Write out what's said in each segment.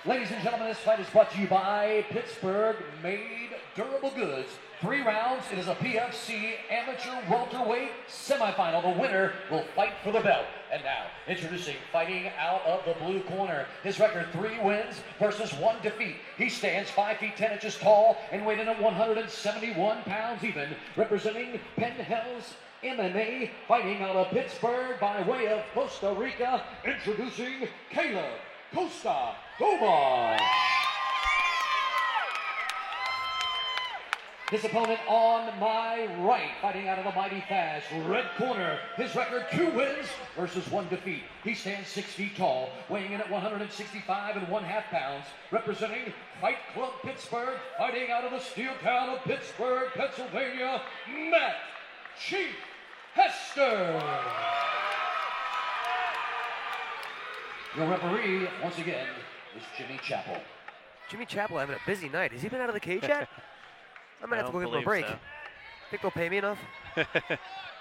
Ladies and gentlemen, this fight is brought to you by Pittsburgh Made Durable Goods. 3 rounds. It is a PFC amateur welterweight semifinal. The winner will fight for the belt. And now, introducing, fighting out of the blue corner. His record 3 wins versus 1 defeat. He stands 5 feet 10 inches tall and weighed in at 171 pounds even. Representing Penn Hells MMA, fighting out of Pittsburgh by way of Costa Rica. Introducing Caleb Costa Dobosh. His opponent on my right, fighting out of the mighty fast red corner. His record 2 wins versus 1 defeat. He stands 6 feet tall, weighing in at 165 and 1/2 pounds. Representing Fight Club Pittsburgh, fighting out of the steel town of Pittsburgh, Pennsylvania, Matt Chief Hester. Your referee, once again, is Jimmy Chappell. Jimmy Chappell having a busy night. Has he been out of the cage yet? I'm going to have to go give him a break. So. Think they'll pay me enough?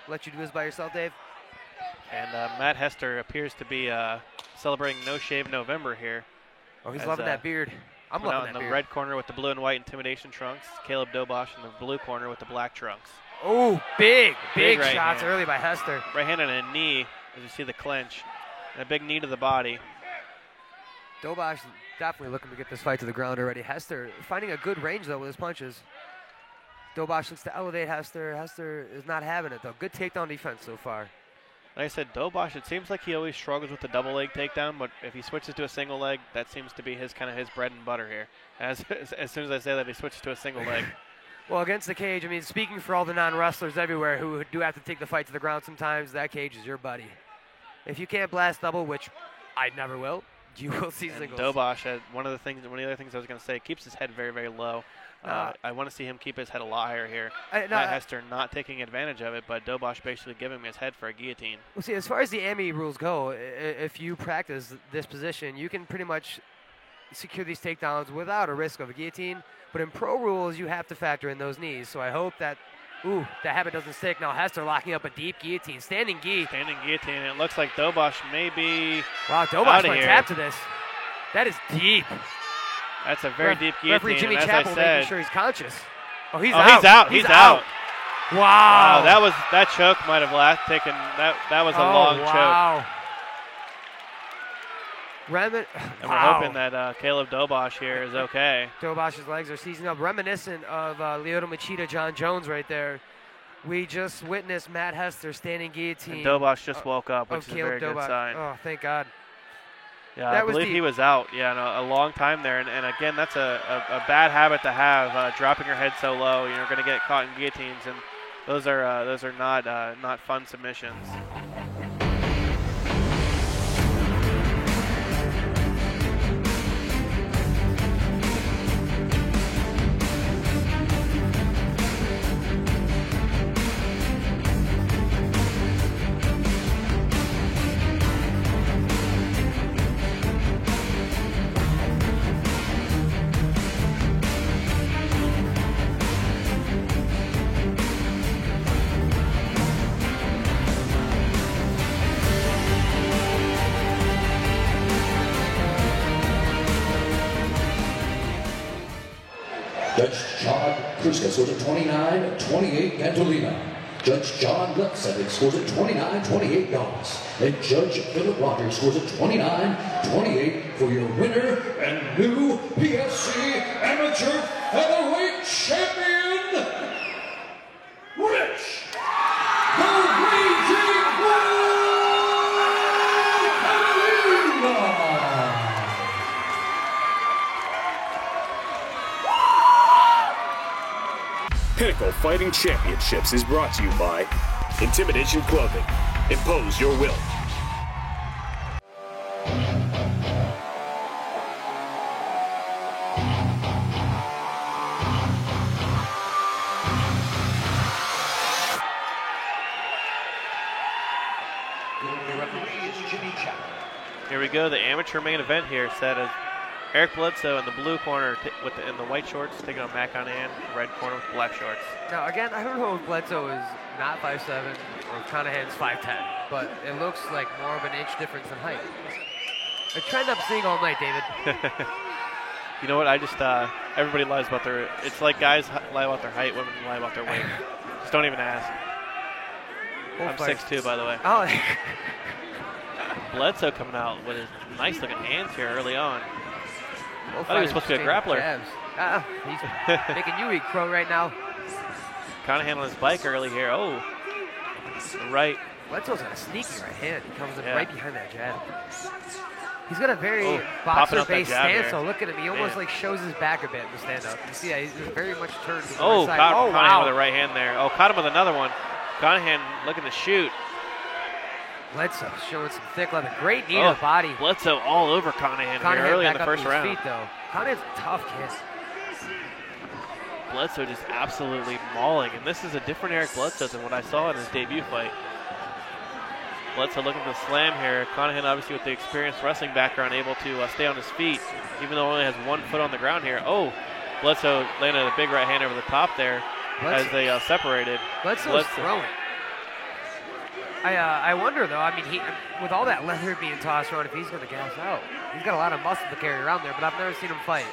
Let you do this by yourself, Dave? And Matt Hester appears to be celebrating No Shave November here. Oh, he's loving that beard. I'm loving that beard. In the red corner with the blue and white intimidation trunks. Caleb Dobosh in the blue corner with the black trunks. Oh, big right shots hand. early by Hester. Right hand and a knee, as you see the clinch. And a big knee to the body. Dobosh definitely looking to get this fight to the ground already. Hester finding a good range, though, with his punches. Dobosh looks to elevate Hester. Hester is not having it, though. Good takedown defense so far. Like I said, Dobosh, it seems like he always struggles with the double leg takedown, but if he switches to a single leg, that seems to be his bread and butter here. As soon as I say that, he switches to a single leg. Well, against the cage, I mean, speaking for all the non-wrestlers everywhere who do have to take the fight to the ground sometimes, that cage is your buddy. If you can't blast double, which I never will, you will see singles. Dobosh, one of the other things I was going to say, keeps his head very, very low. I want to see him keep his head a lot higher here. Hester not taking advantage of it, but Dobosh basically giving him his head for a guillotine. Well, see, as far as the AMI rules go, if you practice this position, you can pretty much secure these takedowns without a risk of a guillotine. But in pro rules, you have to factor in those knees. So I hope that, that habit doesn't stick. Now Hester locking up a deep guillotine, standing gi. Standing guillotine. It looks like Dobosh may be Wow, Dobosh might tap to this. That is deep. That's a very deep guillotine. Referee Jimmy Chappell making sure he's conscious. Oh, he's out. He's out. Wow. That choke might have taken. That was a long choke. And we're hoping that Caleb Dobosh here is okay. Dobosh's legs are seizing up, reminiscent of Lyoto Machida, John Jones right there. We just witnessed Matt Hester standing guillotine. And Dobosh just woke up, which is a very good sign. Oh, thank God. Yeah, I believe he was out. Yeah, a long time there. And again, that's a bad habit to have, dropping your head so low. You're going to get caught in guillotines, and those are not fun submissions. Judge John Kruska scores at 29-28 Pantolina. Judge John Lutzevic scores at 29-28 Goss. And Judge Philip Rogers scores at 29-28 for your winner and new PFC Amateur Featherweight Champion, Rich the Raging Bull Catalina. Pinnacle Fighting Championships is brought to you by Intimidation Clothing. Impose your will. Here we go, the amateur main event here set as Eric Bledsoe in the blue corner in the white shorts, taking on Matt Conahan, red corner with black shorts. Now, again, I don't know if Bledsoe is not 5'7" or if Conahan's 5'10", but it looks like more of an inch difference in height. A trend I'm seeing all night, David. You know what? I just, everybody lies about it's like guys lie about their height, women lie about their weight. Just don't even ask. I'm 6'2", by the way. Oh. Bledsoe coming out with his nice looking hands here early on. I thought he was supposed to be a grappler. He's making you eat crow right now. Conahan on his bike early here. Oh, right. Bledsoe's got a sneaky right hand. He comes in right behind that jab. He's got a very boxer-based stance, so look at him. He almost like shows his back a bit in the stand-up. You see that? He's very much turned to the right side. Conahan with a right hand there. Oh, caught him with another one. Conahan looking to shoot. Bledsoe showing some thick leather. Great knee to the body. Bledsoe all over Conahan here early in the first round. Feet, though. Conahan's a tough kid. Bledsoe just absolutely mauling, and this is a different Eric Bledsoe than what I saw in his debut fight. Bledsoe looking for the slam here. Conahan, obviously with the experienced wrestling background, able to stay on his feet, even though he only has 1 foot on the ground here. Oh, Bledsoe landed a big right hand over the top there as they separated. Bledsoe's throwing. I wonder, though, I mean, with all that leather being tossed around, if he's going to gas out. He's got a lot of muscle to carry around there, but I've never seen him fight.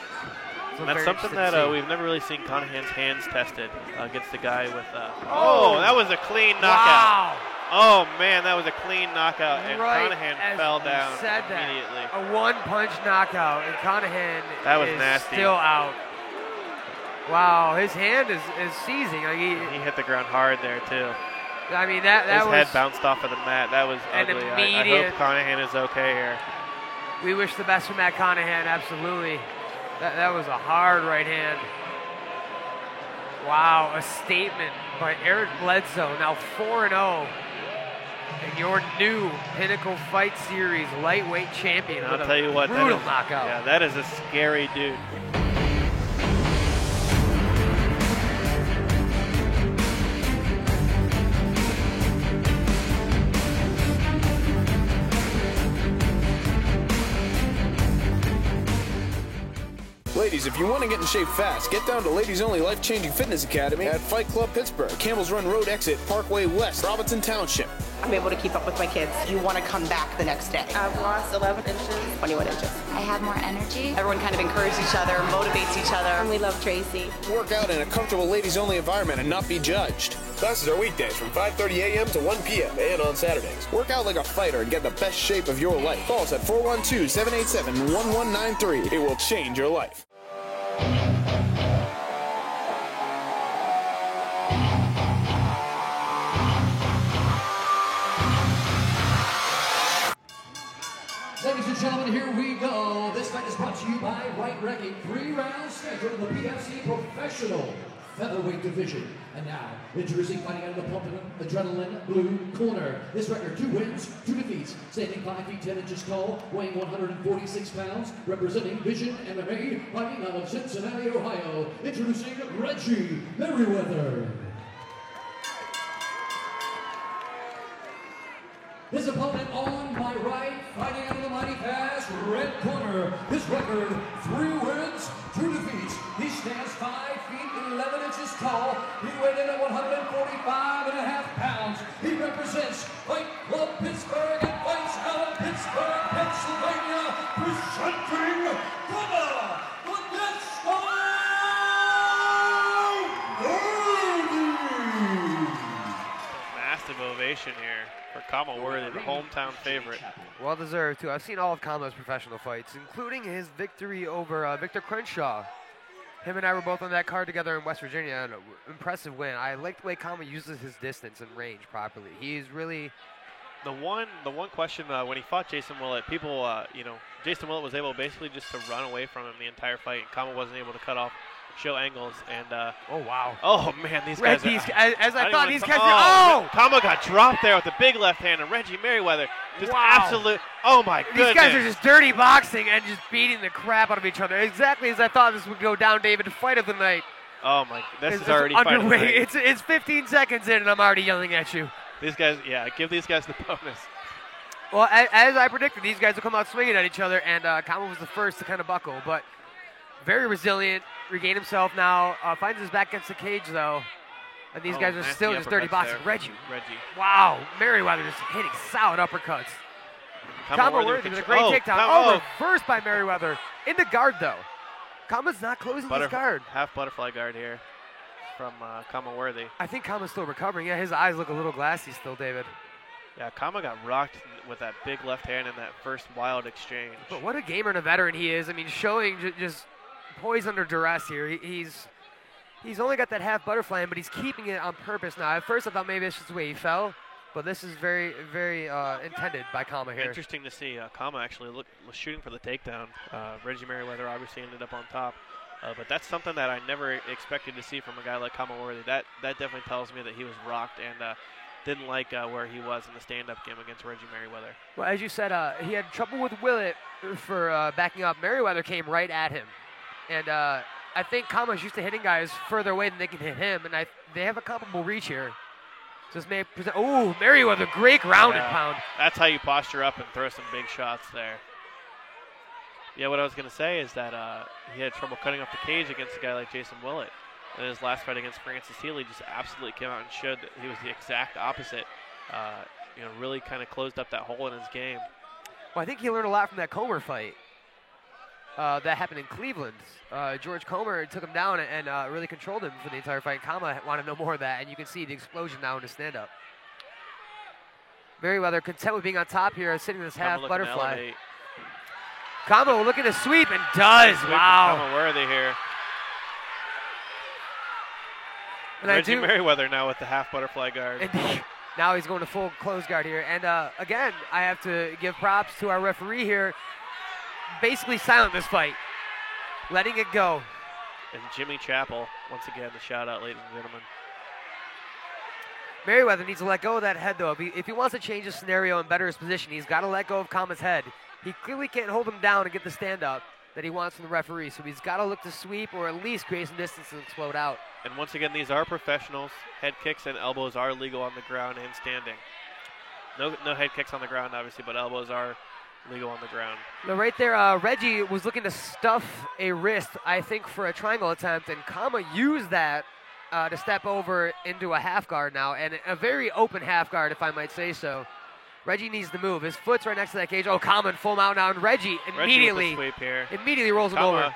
So that's something that we've never really seen Conahan's hands tested against the guy with... that was a clean knockout. Wow. Oh, man, that was a clean knockout, and Conahan fell down immediately. A one-punch knockout, and Conahan is still out. Wow, his hand is seizing. He hit the ground hard there, too. I mean, his head bounced off of the mat. That was ugly. I hope Conahan is okay here. We wish the best for Matt Conahan, absolutely. That was a hard right hand. Wow, a statement by Eric Bledsoe, now 4-0. And your new Pinnacle Fight Series lightweight champion. I'll tell you what, brutal knockout. Yeah, that is a scary dude. Ladies, if you want to get in shape fast, get down to Ladies Only Life Changing Fitness Academy at Fight Club Pittsburgh, Campbell's Run Road exit, Parkway West, Robinson Township. I'm able to keep up with my kids. You want to come back the next day. I've lost 11 inches. 21 inches. I have more energy. Everyone kind of encourages each other, motivates each other. And we love Tracy. Work out in a comfortable Ladies Only environment and not be judged. Classes are weekdays from 5:30 a.m. to 1 p.m. and on Saturdays. Work out like a fighter and get the best shape of your life. Call us at 412-787-1193. It will change your life. Ladies and gentlemen, here we go. This fight is brought to you by Right Wrecking. 3 rounds scheduled in the PFC Professional Featherweight Division. And now, introducing fighting out of the pumping adrenaline blue corner. This record, 2 wins, 2 defeats. Standing 5 feet 10 inches tall, weighing 146 pounds, representing Vision MMA, fighting out of Cincinnati, Ohio. Introducing Reggie Merriweather. His opponent on my right, fighting out of the mighty fast red corner. His record, 3 wins, 2 defeats. He stands 5 feet 11 inches tall. He weighed in at 145.5 pounds. He represents Fight Club Pittsburgh and fights out of Pittsburgh, Pennsylvania, presenting Kama Massive ovation here for Kama Worthy, the hometown favorite. Well deserved, too. I've seen all of Kama's professional fights, including his victory over Victor Crenshaw. Him and I were both on that card together in West Virginia. An impressive win. I like the way Kama uses his distance and range properly. He's really... The one question when he fought Jason Willett, people, Jason Willett was able basically just to run away from him the entire fight, and Kama wasn't able to cut off, show angles, and oh wow! Oh man, these guys! Kama got dropped there with a big left hand, and Reggie Merriweather just absolute. Oh my goodness! These guys are just dirty boxing and just beating the crap out of each other. Exactly as I thought this would go down, David. The fight of the night. Oh my! This is already underway. It's 15 seconds in, and I'm already yelling at you. These guys, give these guys the bonus. Well, as I predicted, these guys will come out swinging at each other, and Kama was the first to kind of buckle, but very resilient, regained himself now, finds his back against the cage, though, and these guys are still just dirty boxing. Reggie. Wow, Merriweather just hitting solid uppercuts. Kama Worthy with a great takedown. Reversed by Merriweather. In the guard, though. Kama's not closing his guard. Half butterfly guard here from Kama Worthy. I think Kama's still recovering. Yeah, his eyes look a little glassy still, David. Yeah, Kama got rocked with that big left hand in that first wild exchange. But what a gamer and a veteran he is. I mean, showing just poise under duress here. He's only got that half butterfly, but he's keeping it on purpose now. At first, I thought maybe it's just the way he fell, but this is very, very intended by Kama here. Interesting to see. Kama actually was shooting for the takedown. Reggie Merriweather obviously ended up on top. But that's something that I never expected to see from a guy like Kama Worthy. That definitely tells me that he was rocked and didn't like where he was in the stand-up game against Reggie Merriweather. Well, as you said, he had trouble with Willett for backing up. Merriweather came right at him. And I think Kama's used to hitting guys further away than they can hit him, and they have a comparable reach here. So this may present. Oh, Merriweather, great ground and pound. That's how you posture up and throw some big shots there. Yeah, what I was going to say is that he had trouble cutting off the cage against a guy like Jason Willett. And his last fight against Francis Healy just absolutely came out and showed that he was the exact opposite. Really kind of closed up that hole in his game. Well, I think he learned a lot from that Comer fight. That happened in Cleveland. George Comer took him down and really controlled him for the entire fight. Kama wanted no more of that, and you can see the explosion now in his stand-up. Merriweather content with being on top here, sitting this half butterfly. Kama looking to sweep and does. Wow. Kama Worthy here. And Reggie Merriweather now with the half butterfly guard. And now he's going to full close guard here. And again, I have to give props to our referee here. Basically silent this fight, letting it go. And Jimmy Chappell, once again, the shout out, ladies and gentlemen. Merriweather needs to let go of that head, though. If he wants to change his scenario and better his position, he's got to let go of Kama's head. He clearly can't hold him down and get the stand-up that he wants from the referee, so he's got to look to sweep or at least create some distance and explode out. And once again, these are professionals. Head kicks and elbows are legal on the ground and standing. No head kicks on the ground, obviously, but elbows are legal on the ground. No, right there, Reggie was looking to stuff a wrist, I think, for a triangle attempt, and Kama used that to step over into a half guard now, and a very open half guard, if I might say so. Reggie needs to move. His foot's right next to that cage. Oh, Kama in full mount now, and Reggie immediately rolls him over.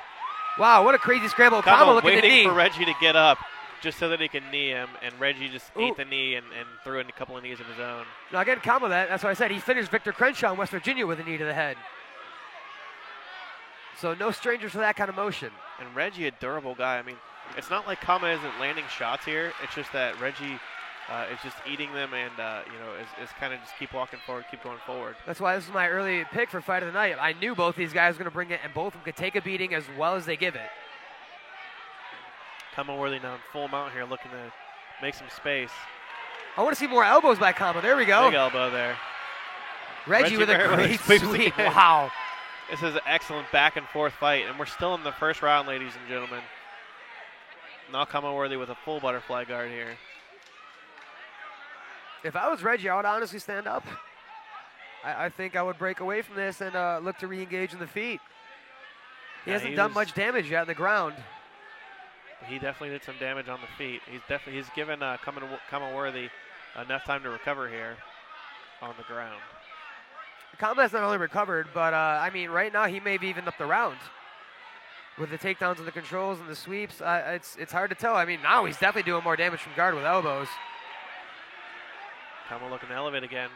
Wow, what a crazy scramble. Kama looking to knee. Waiting for Reggie to get up just so that he can knee him, and Reggie just ate the knee and threw in a couple of knees of his own. Now again, Kama, that's what I said. He finished Victor Crenshaw in West Virginia with a knee to the head. So no strangers to that kind of motion. And Reggie, a durable guy. I mean, it's not like Kama isn't landing shots here. It's just that Reggie is just eating them and, is kind of just keep walking forward, keep going forward. That's why this is my early pick for fight of the night. I knew both these guys were going to bring it, and both of them could take a beating as well as they give it. Kama Worthy now in full mount here, looking to make some space. I want to see more elbows by Kama. There we go. Big elbow there. Reggie with a great sweep. Wow. This is an excellent back and forth fight, and we're still in the first round, ladies and gentlemen. Now Kama Worthy with a full butterfly guard here. If I was Reggie, I would honestly stand up. I think I would break away from this and look to re-engage in the feet. He hasn't done much damage yet on the ground. He definitely did some damage on the feet. He's given Kama Worthy enough time to recover here on the ground. Kama has not only recovered, but right now he may have evened up the round with the takedowns and the controls and the sweeps. It's hard to tell. I mean, now he's definitely doing more damage from guard with elbows. Kama looking to elevate again.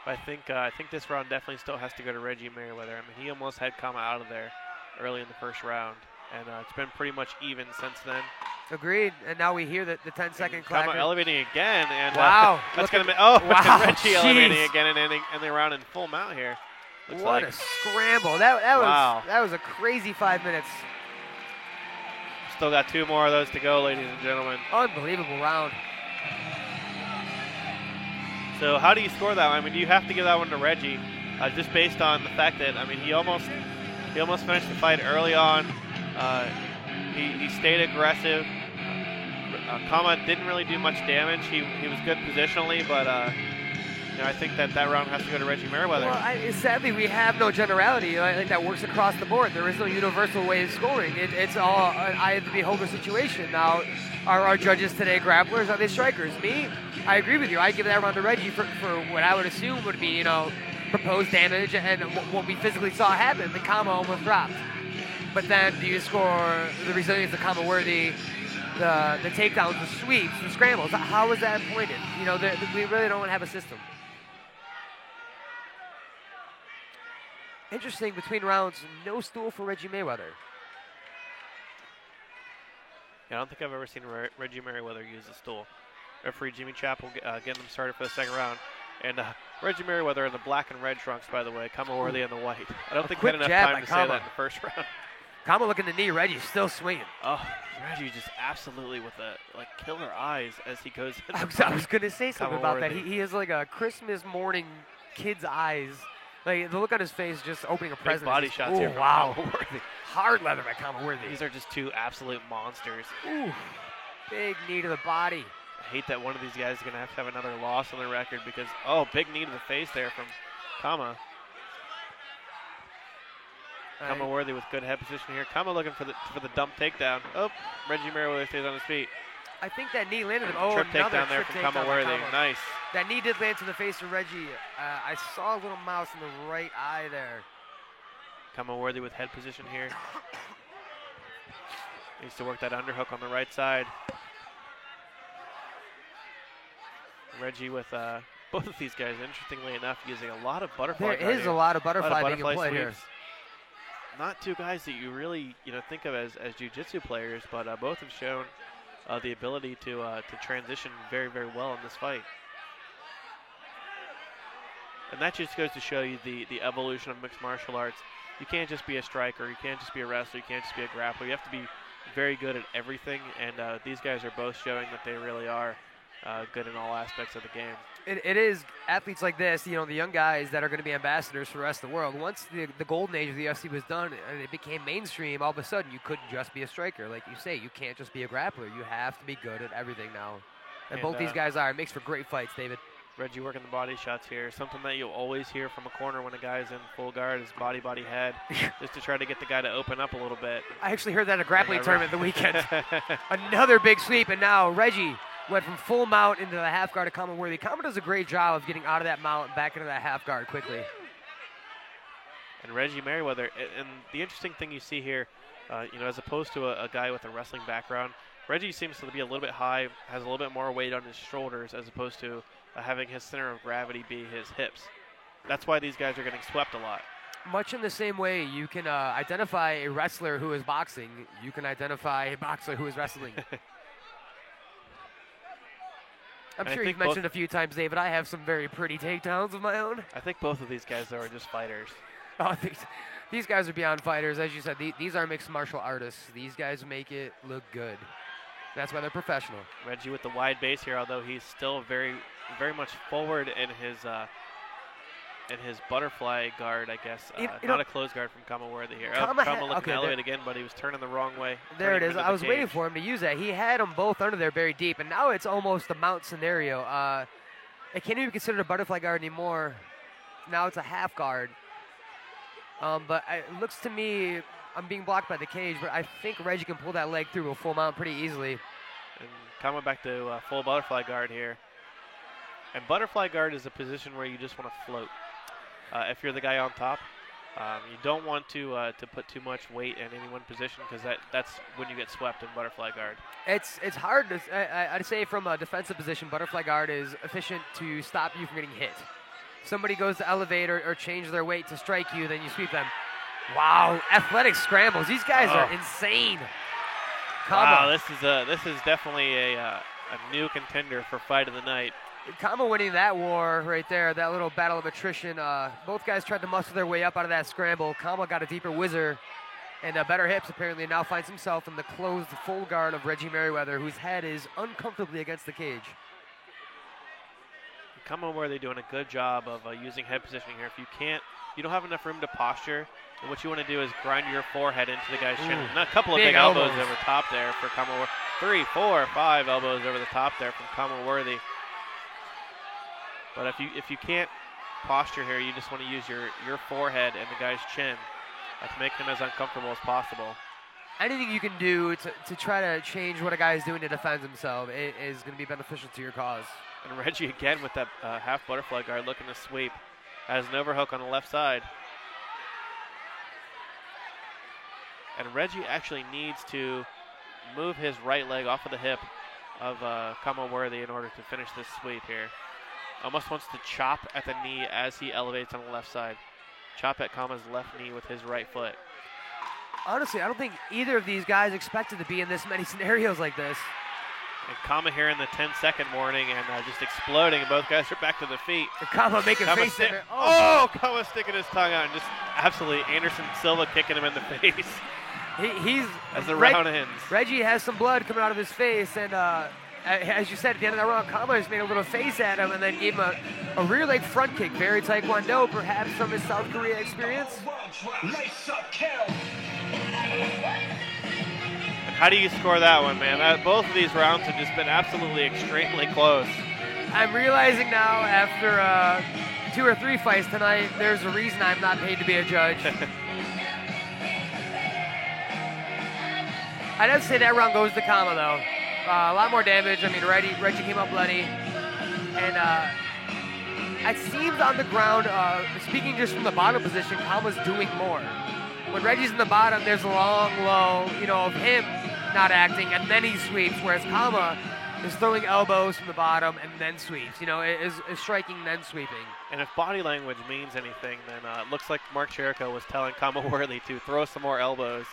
But I think this round definitely still has to go to Reggie Merriweather. I mean, he almost had Kama out of there early in the first round, and it's been pretty much even since then. Agreed. And now we hear the 10-second clacker. Kama elevating again, and wow, that's going to be Reggie elevating again and ending the round in full mount here. What a scramble! That was a crazy 5 minutes. Still got two more of those to go, ladies and gentlemen. Unbelievable round. So how do you score that one? I mean, do you have to give that one to Reggie, just based on the fact that, I mean, he almost finished the fight early on. He stayed aggressive. Kama didn't really do much damage. He was good positionally, but I think that round has to go to Reggie Merriweather. Well, sadly, we have no generality like that works across the board. There is no universal way of scoring. It's all an eye of the beholder situation. Now, are our judges today grapplers? Are they strikers? Me, I agree with you. I give that round to Reggie for what I would assume would be, proposed damage and what we physically saw happen. The Kama almost dropped. But then do you score the resilience, the Kama worthy, the takedowns, the sweeps, the scrambles? How is that pointed? We really don't have a system. Interesting, between rounds, no stool for Reggie Merriweather. Yeah, I don't think I've ever seen Reggie Merriweather use a stool. Referee Jimmy Chappell getting them started for the second round. And Reggie Merriweather in the black and red trunks, by the way. Kama Worthy in the white. I don't think we had enough time to say that in the first round. Kama looking the knee, Reggie's still swinging. Oh, Reggie just absolutely with the killer eyes as he goes. I was going to say something about that. He has like a Christmas morning kid's eyes. Like the look on his face, just opening a present. Big body shots here. Wow. Hard leather by Kama Worthy. These are just two absolute monsters. Ooh. Big knee to the body. I hate that one of these guys is going to have another loss on their record because, big knee to the face there from Kama. Kama Worthy with good head position here. Kama looking for the dump takedown. Oh, Reggie Merriweather stays on his feet. I think that knee landed him. Trip takedown there from Kama Worthy. Nice. That knee did land to the face of Reggie. I saw a little mouse in the right eye there. Kama Worthy with head position here. Needs to work that underhook on the right side. Reggie with both of these guys, interestingly enough, using a lot of butterfly. There is a lot of butterfly being played here. Not two guys that you really think of as jiu-jitsu players, but both have shown the ability to transition very, very well in this fight. And that just goes to show you the evolution of mixed martial arts. You can't just be a striker, you can't just be a wrestler, you can't just be a grappler. You have to be very good at everything, and these guys are both showing that they really are good in all aspects of the game. It is athletes like this, the young guys that are going to be ambassadors for the rest of the world. Once the golden age of the UFC was done and it became mainstream, all of a sudden you couldn't just be a striker. Like you say, you can't just be a grappler. You have to be good at everything now. And both these guys are. It makes for great fights, David. Reggie working the body shots here. Something that you'll always hear from a corner when a guy's in full guard is body, head, just to try to get the guy to open up a little bit. I actually heard that at a grappling tournament the weekend. Another big sweep, and now Reggie went from full mount into the half guard to Kama Worthy. Kama does a great job of getting out of that mount and back into that half guard quickly. And Reggie Merriweather, and the interesting thing you see here, as opposed to a guy with a wrestling background, Reggie seems to be a little bit high, has a little bit more weight on his shoulders as opposed to having his center of gravity be his hips. That's why these guys are getting swept a lot. Much in the same way you can identify a wrestler who is boxing, you can identify a boxer who is wrestling. I'm sure you've mentioned a few times, David, I have some very pretty takedowns of my own. I think both of these guys, though, are just fighters. Oh, these guys are beyond fighters. As you said, these are mixed martial artists. These guys make it look good. That's why they're professional. Reggie with the wide base here, although he's still very, very much forward in his butterfly guard, I guess. Not a closed guard from Kama Worthy here. Kama looking to elevate again, but he was turning the wrong way. There it is. I was waiting for him to use that. He had them both under there very deep, and now it's almost a mount scenario. It can't even be considered a butterfly guard anymore. Now it's a half guard. But it looks to me, I'm being blocked by the cage, but I think Reggie can pull that leg through a full mount pretty easily. And Kama back to full butterfly guard here. And butterfly guard is a position where you just want to float. If you're the guy on top, you don't want to put too much weight in any one position because that's when you get swept in butterfly guard. It's hard. I'd say from a defensive position, butterfly guard is efficient to stop you from getting hit. Somebody goes to elevate or change their weight to strike you, then you sweep them. Wow, athletic scrambles. These guys are insane. Wow, this is definitely a new contender for fight of the night. Kama winning that war right there, that little battle of attrition. Both guys tried to muscle their way up out of that scramble. Kama got a deeper whizzer and better hips apparently, and now finds himself in the closed full guard of Reggie Merriweather, whose head is uncomfortably against the cage. Kama Worthy doing a good job of using head positioning here. If you don't have enough room to posture, then what you want to do is grind your forehead into the guy's chin. And a couple of big elbows over top there for Kama Worthy. 3, 4, 5 elbows over the top there from Kama Worthy. But if you can't posture here, you just want to use your forehead and the guy's chin to make him as uncomfortable as possible. Anything you can do to try to change what a guy is doing to defend himself is going to be beneficial to your cause. And Reggie again with that half butterfly guard looking to sweep. Has an overhook on the left side. And Reggie actually needs to move his right leg off of the hip of Kama Worthy in order to finish this sweep here. Almost wants to chop at the knee as he elevates on the left side. Chop at Kama's left knee with his right foot. Honestly, I don't think either of these guys expected to be in this many scenarios like this. And Kama here in the 10-second warning and just exploding. Both guys are back to the feet. And Kama making face in it. Kama sticking his tongue out and just absolutely Anderson Silva kicking him in the face. He's as the round ends. Reggie has some blood coming out of his face, and as you said at the end of that round, Kama just made a little face at him and then gave him a rear leg front kick. Very Taekwondo, perhaps from his South Korea experience. How do you score that one, man? Both of these rounds have just been absolutely extremely close. I'm realizing now after 2 or 3 fights tonight, there's a reason I'm not paid to be a judge. I'd have to say that round goes to Kama, though. A lot more damage. I mean, Reggie came up bloody. And it seems on the ground, speaking just from the bottom position, Kama's doing more. When Reggie's in the bottom, there's a long low, of him not acting, and then he sweeps, whereas Kama is throwing elbows from the bottom and then sweeps. Is striking, then sweeping. And if body language means anything, then it looks like Mark Cherico was telling Kama Worthy to throw some more elbows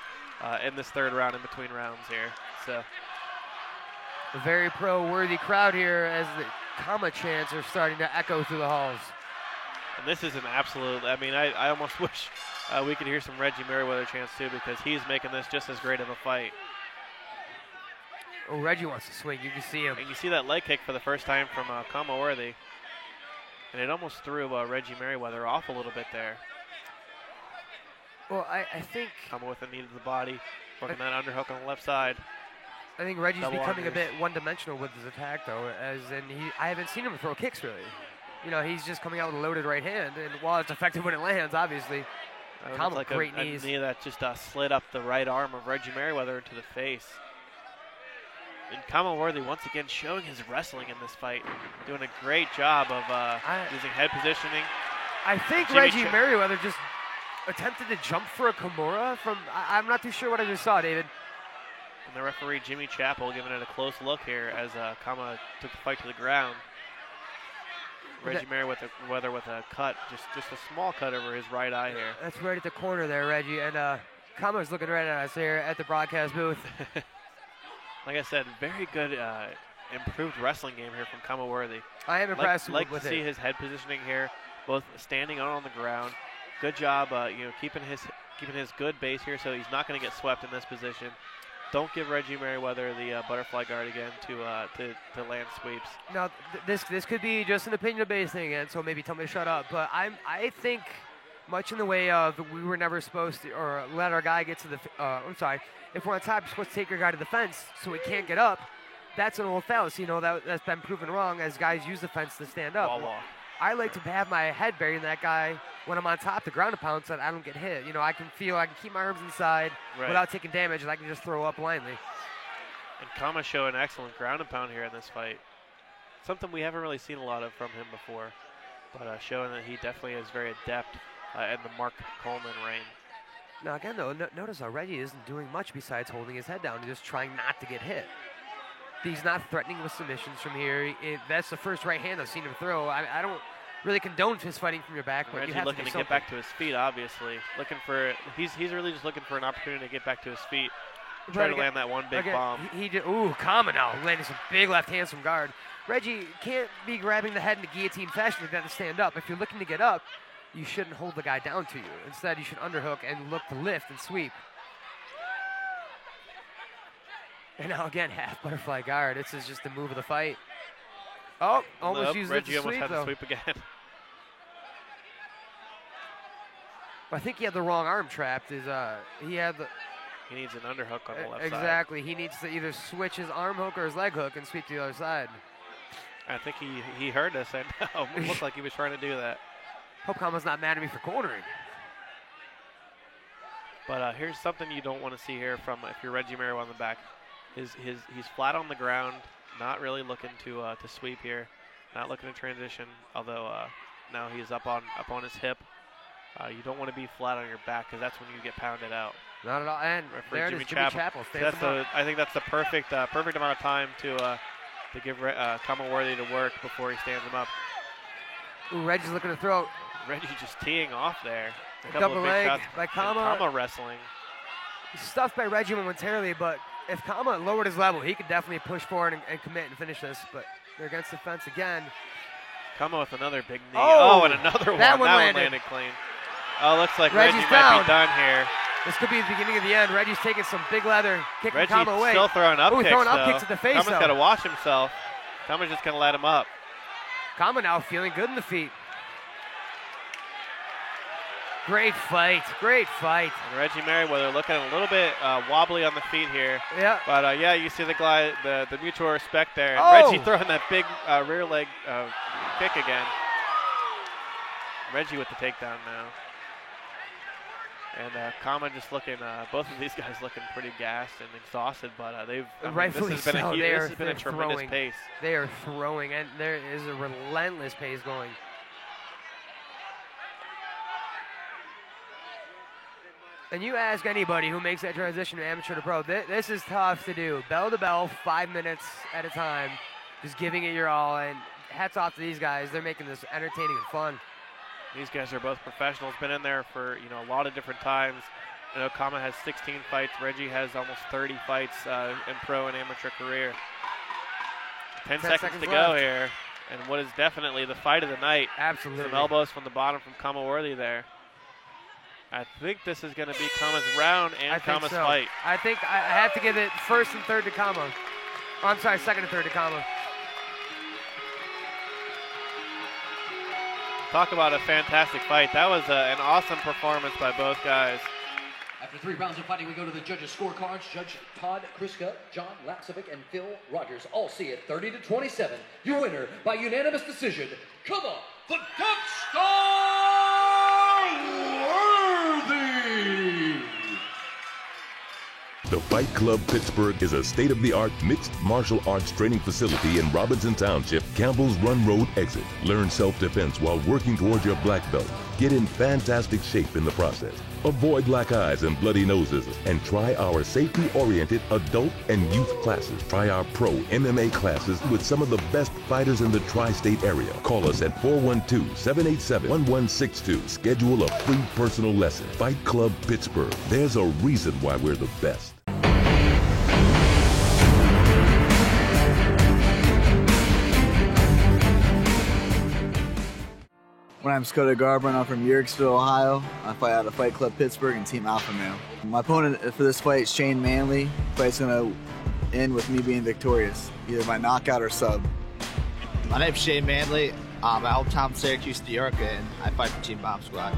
in this third round in between rounds here. So a very pro-worthy crowd here as the Kama chants are starting to echo through the halls. And this is an absolute, I almost wish we could hear some Reggie Merriweather chants too, because he's making this just as great of a fight. Oh, Reggie wants to swing. You can see him. And you see that leg kick for the first time from Kama Worthy. And it almost threw Reggie Merriweather off a little bit there. Well, I think... Kama with a knee to the body, working that underhook on the left side. I think Reggie's becoming a bit one-dimensional with his attack, though, as in I haven't seen him throw kicks, really. He's just coming out with a loaded right hand, and while it's effective when it lands, obviously, Kama like great a knees. Knee that just slid up the right arm of Reggie Merriweather into the face. And Kama Worthy once again showing his wrestling in this fight, doing a great job of using head positioning. I think Reggie Merriweather just attempted to jump for a Kimura from, I'm not too sure what I just saw, David. And the referee, Jimmy Chappell, giving it a close look here as Kama took the fight to the ground. Reggie Merriweather with a cut, just a small cut over his right eye here. That's right at the corner there, Reggie. And Kama's looking right at us here at the broadcast booth. Like I said, very good improved wrestling game here from Kama Worthy. I am impressed with it. Like to see his head positioning here, both standing and on the ground. Good job, keeping his good base here, so he's not going to get swept in this position. Don't give Reggie Merriweather the butterfly guard again to land sweeps. Now, this could be just an opinion-based thing again, so maybe tell me to shut up. But I think much in the way of we were never supposed to, or let our guy get to the. If we're on top, you're supposed to take your guy to the fence so he can't get up. That's an old fallacy, that's been proven wrong as guys use the fence to stand up. Wall. I like to have my head buried in that guy when I'm on top to ground and pound so that I don't get hit. I can keep my arms inside without taking damage, and I can just throw up blindly. And Kama show an excellent ground and pound here in this fight. Something we haven't really seen a lot of from him before, but showing that he definitely is very adept in the Mark Coleman reign. Now again, though, notice how Reggie isn't doing much besides holding his head down. He's just trying not to get hit. He's not threatening with submissions from here. That's the first right hand I've seen him throw. I don't really condone fist fighting from your back, but Reggie you have looking to get back to his feet, obviously. He's really just looking for an opportunity to get back to his feet. Try to land that one big bomb. Kama now landing some big left hands from guard. Reggie can't be grabbing the head in a guillotine fashion. You've got to stand up. If you're looking to get up, you shouldn't hold the guy down to you. Instead, you should underhook and look to lift and sweep. And now again, half butterfly guard. This is just the move of the fight. Oh, almost used it to sweep, Reggie almost had to sweep again. I think he had the wrong arm trapped. He had He needs an underhook on the left side. Exactly. He needs to either switch his arm hook or his leg hook and sweep to the other side. I think he heard us, and it looked like he was trying to do that. Hope Kama's not mad at me for cornering. But here's something you don't want to see here from if you're Reggie Merrill on the back. He's flat on the ground, not really looking to sweep here, not looking to transition. Although now he's up on his hip. You don't want to be flat on your back because that's when you get pounded out. Not at all. And there it is, Jimmy Chappell. I think that's the perfect amount of time to give Kama Worthy to work before he stands him up. Ooh, Reggie's looking to throw. Reggie just teeing off there. A couple of big leg shots. by Kama. Kama wrestling. He's stuffed by Reggie momentarily, but if Kama lowered his level, he could definitely push forward and commit and finish this. But they're against the fence again. Kama with another big knee. Oh, and another one. That one landed clean. Oh, looks like Reggie's Reggie down. might be done here. This could be the beginning of the end. Reggie's taking some big leather, kicking Kama away. Reggie's still throwing up kicks, throwing up kicks to the face, Kama's got to watch himself. Kama's just going to let him up. Kama now feeling good in the feet. Great fight. Great fight. And Reggie Merriweather looking a little bit wobbly on the feet here. Yeah. But, you see the mutual respect there. And Reggie throwing that big rear leg kick again. Reggie with the takedown now. And Kama just looking, both of these guys looking pretty gassed and exhausted, but this has been a tremendous pace. They are throwing, and there is a relentless pace going. And you ask anybody who makes that transition from amateur to pro, this is tough to do. Bell to bell, 5 minutes at a time, just giving it your all, and hats off to these guys. They're making this entertaining and fun. These guys are both professionals, been in there for a lot of different times. I know Kama has 16 fights. Reggie has almost 30 fights in pro and amateur career. 10 seconds to go here, and what is definitely the fight of the night. Absolutely. Some elbows from the bottom from Kama Worthy there. I think this is going to be Kama's round and Kama's fight. I think I have to give it first and third to Kama. Oh, I'm sorry, second and third to Kama. Talk about a fantastic fight. That was an awesome performance by both guys. After 3 rounds of fighting, we go to the judges' scorecards. Judge Todd Kriska, John Lapsovic, and Phil Rogers all see it 30-27. Your winner by unanimous decision, Kama the Death Star Worthy. The Fight Club Pittsburgh is a state-of-the-art mixed martial arts training facility in Robinson Township, Campbell's Run Road exit. Learn self-defense while working towards your black belt. Get in fantastic shape in the process. Avoid black eyes and bloody noses, and try our safety-oriented adult and youth classes. Try our pro MMA classes with some of the best fighters in the tri-state area. Call us at 412-787-1162. Schedule a free personal lesson. Fight Club Pittsburgh. There's a reason why we're the best. My name's Cody Garber, and I'm from Yerkesville, Ohio. I fight out of Fight Club Pittsburgh and Team Alpha Male. My opponent for this fight is Shane Manley. The fight's going to end with me being victorious, either by knockout or sub. My name's Shane Manley. My hometown Syracuse, New York, and I fight for Team Bomb Squad.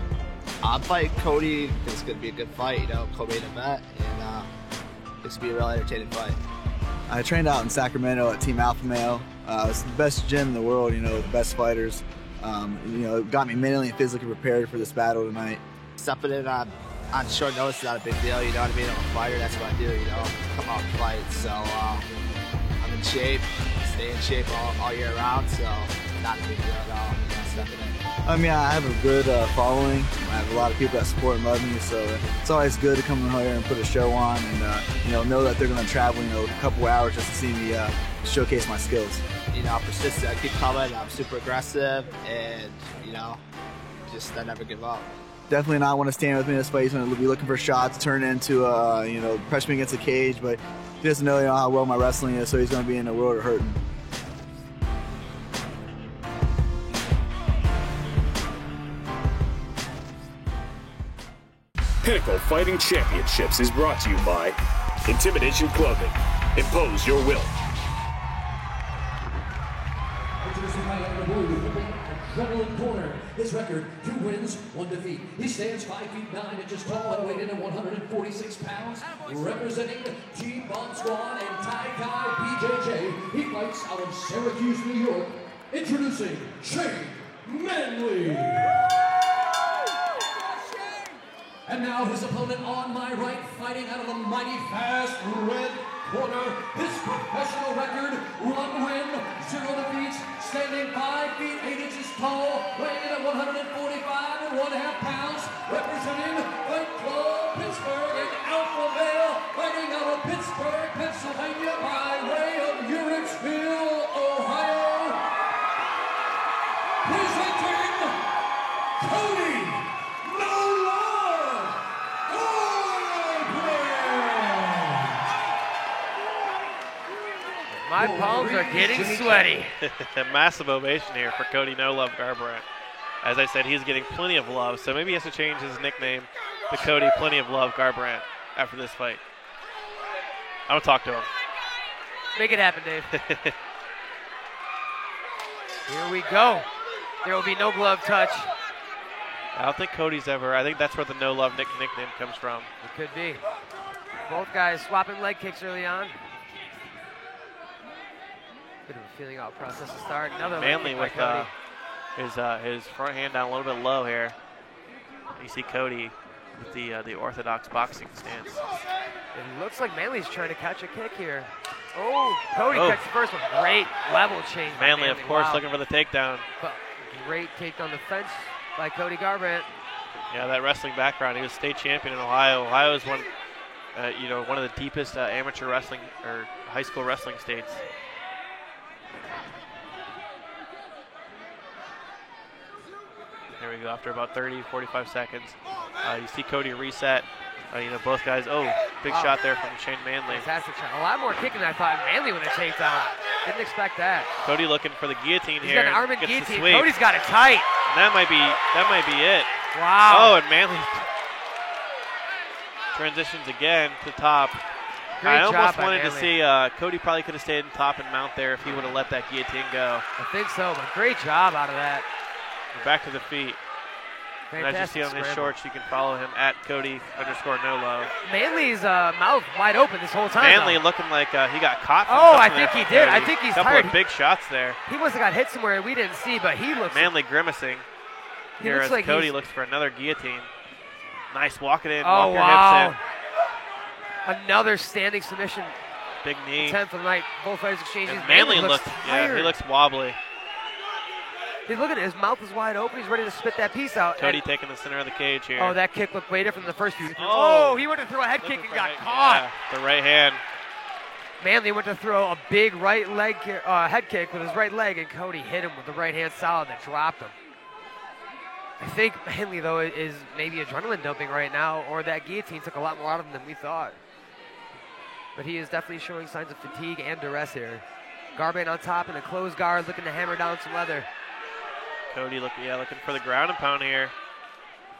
I'm fighting Cody. It's going to be a good fight, co-main event, and it's going to be a really entertaining fight. I trained out in Sacramento at Team Alpha Male. It's the best gym in the world, the best fighters. It got me mentally and physically prepared for this battle tonight. Stepping in on short notice is not a big deal, you know what I mean? I'm a fighter, that's what I do, come out and fight. So I'm in shape, stay in shape all year round, so not a big deal at all, stepping in. I have a good following. I have a lot of people that support and love me, so it's always good to come in here and put a show on and know that they're going to travel a couple hours just to see me showcase my skills. Persistent. I keep coming. I'm super aggressive, and I never give up. Definitely not want to stand with me in this fight. He's going to be looking for shots, turn into pressure me against the cage, but he doesn't know how well my wrestling is, so he's going to be in the world of hurting. Pinnacle Fighting Championships is brought to you by Intimidation Clothing. Impose your will. Adrenaline Corner. His record, 2 wins, 1 defeat. He stands 5 feet 9 inches tall and weighed in at 146 pounds. Representing Team Bomb Squad and Tai Kai BJJ, he fights out of Syracuse, New York. Introducing Shane Manley. And now his opponent on my right, fighting out of the mighty fast red corner. His professional record, 1 win, 0 defeats, standing 5 feet 8 inches tall, weighing in at 145 and 1/2 pounds, representing Fight Club Pittsburgh and Alpha Male, fighting out of Pittsburgh, Pennsylvania, by way of Uricksville, Ohio. Presenting Cody No Love Garbrandt. My palms are getting sweaty. A massive ovation here for Cody No Love Garbrandt. As I said, he's getting plenty of love, so maybe he has to change his nickname to Cody Plenty of Love Garbrandt after this fight. I'm going to talk to him. Make it happen, Dave. Here we go. There will be no glove touch. I don't think Cody's ever, I think that's where the No Love nickname comes from. It could be. Both guys swapping leg kicks early on. Bit of a feeling out process to start. Another Manley leg kick with by his front hand down a little bit low here. You see Cody with the orthodox boxing stance. It looks like Manley's trying to catch a kick here. Oh, Cody catches the first one. Great level change by Manley, of course, looking for the takedown. But great take on the fence by Cody Garbrandt. Yeah, that wrestling background. He was state champion in Ohio. Ohio is one of the deepest amateur wrestling or high school wrestling states. There we go. After about 30, 45 seconds, you see Cody reset. Both guys. Oh, big shot there from Shane Manley. Fantastic shot. A lot more kicking than I thought. Manley with a takedown. Didn't expect that. Cody looking for the guillotine He's here. He's got an arm in guillotine. Cody's got it tight. That might be it. Wow. Oh, and Manley transitions again to top. Great I almost job wanted by to see Cody probably could have stayed in top and mount there if he would have let that guillotine go. I think so, but great job out of that. We're back to the feet. And as you see on his shorts, you can follow him at Cody_NoLove. Manley's mouth wide open this whole time. Manley looking like he got caught. I think he did. I think he's tired. tired. Couple of big shots there. He must have got hit somewhere we didn't see, but he looks. Manley grimacing. He here looks as like Cody looks for another guillotine. Nice walking in. Oh, walk your wow. hips in. Another standing submission. Big knee. 10th of the night. Both fighters exchanging. And Manley looks tired. Yeah, he looks wobbly. Hey, look at it. His mouth is wide open. He's ready to spit that piece out. Cody taking the center of the cage here. Oh, that kick looked way different than the first few. Oh, he went to throw a head kick and got caught. Yeah, the right hand. Manley went to throw a big right leg head kick with his right leg, and Cody hit him with the right hand solid that dropped him. I think Manley, though, is maybe adrenaline dumping right now, or that guillotine took a lot more out of him than we thought. But he is definitely showing signs of fatigue and duress here. Garbrandt on top in a closed guard, looking to hammer down some leather. Cody looking for the ground and pound here.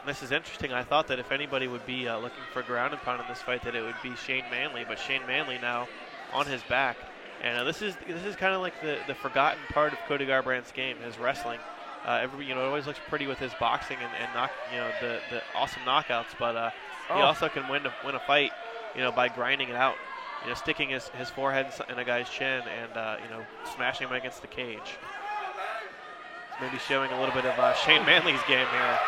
And this is interesting. I thought that if anybody would be looking for ground and pound in this fight, that it would be Shane Manley. But Shane Manley now on his back, and this is kind of like the forgotten part of Cody Garbrandt's game, his wrestling. It always looks pretty with his boxing and knock, the awesome knockouts. But he also can win a fight, by grinding it out. Sticking his forehead in a guy's chin and smashing him against the cage. Maybe showing a little bit of Shane Manley's game here.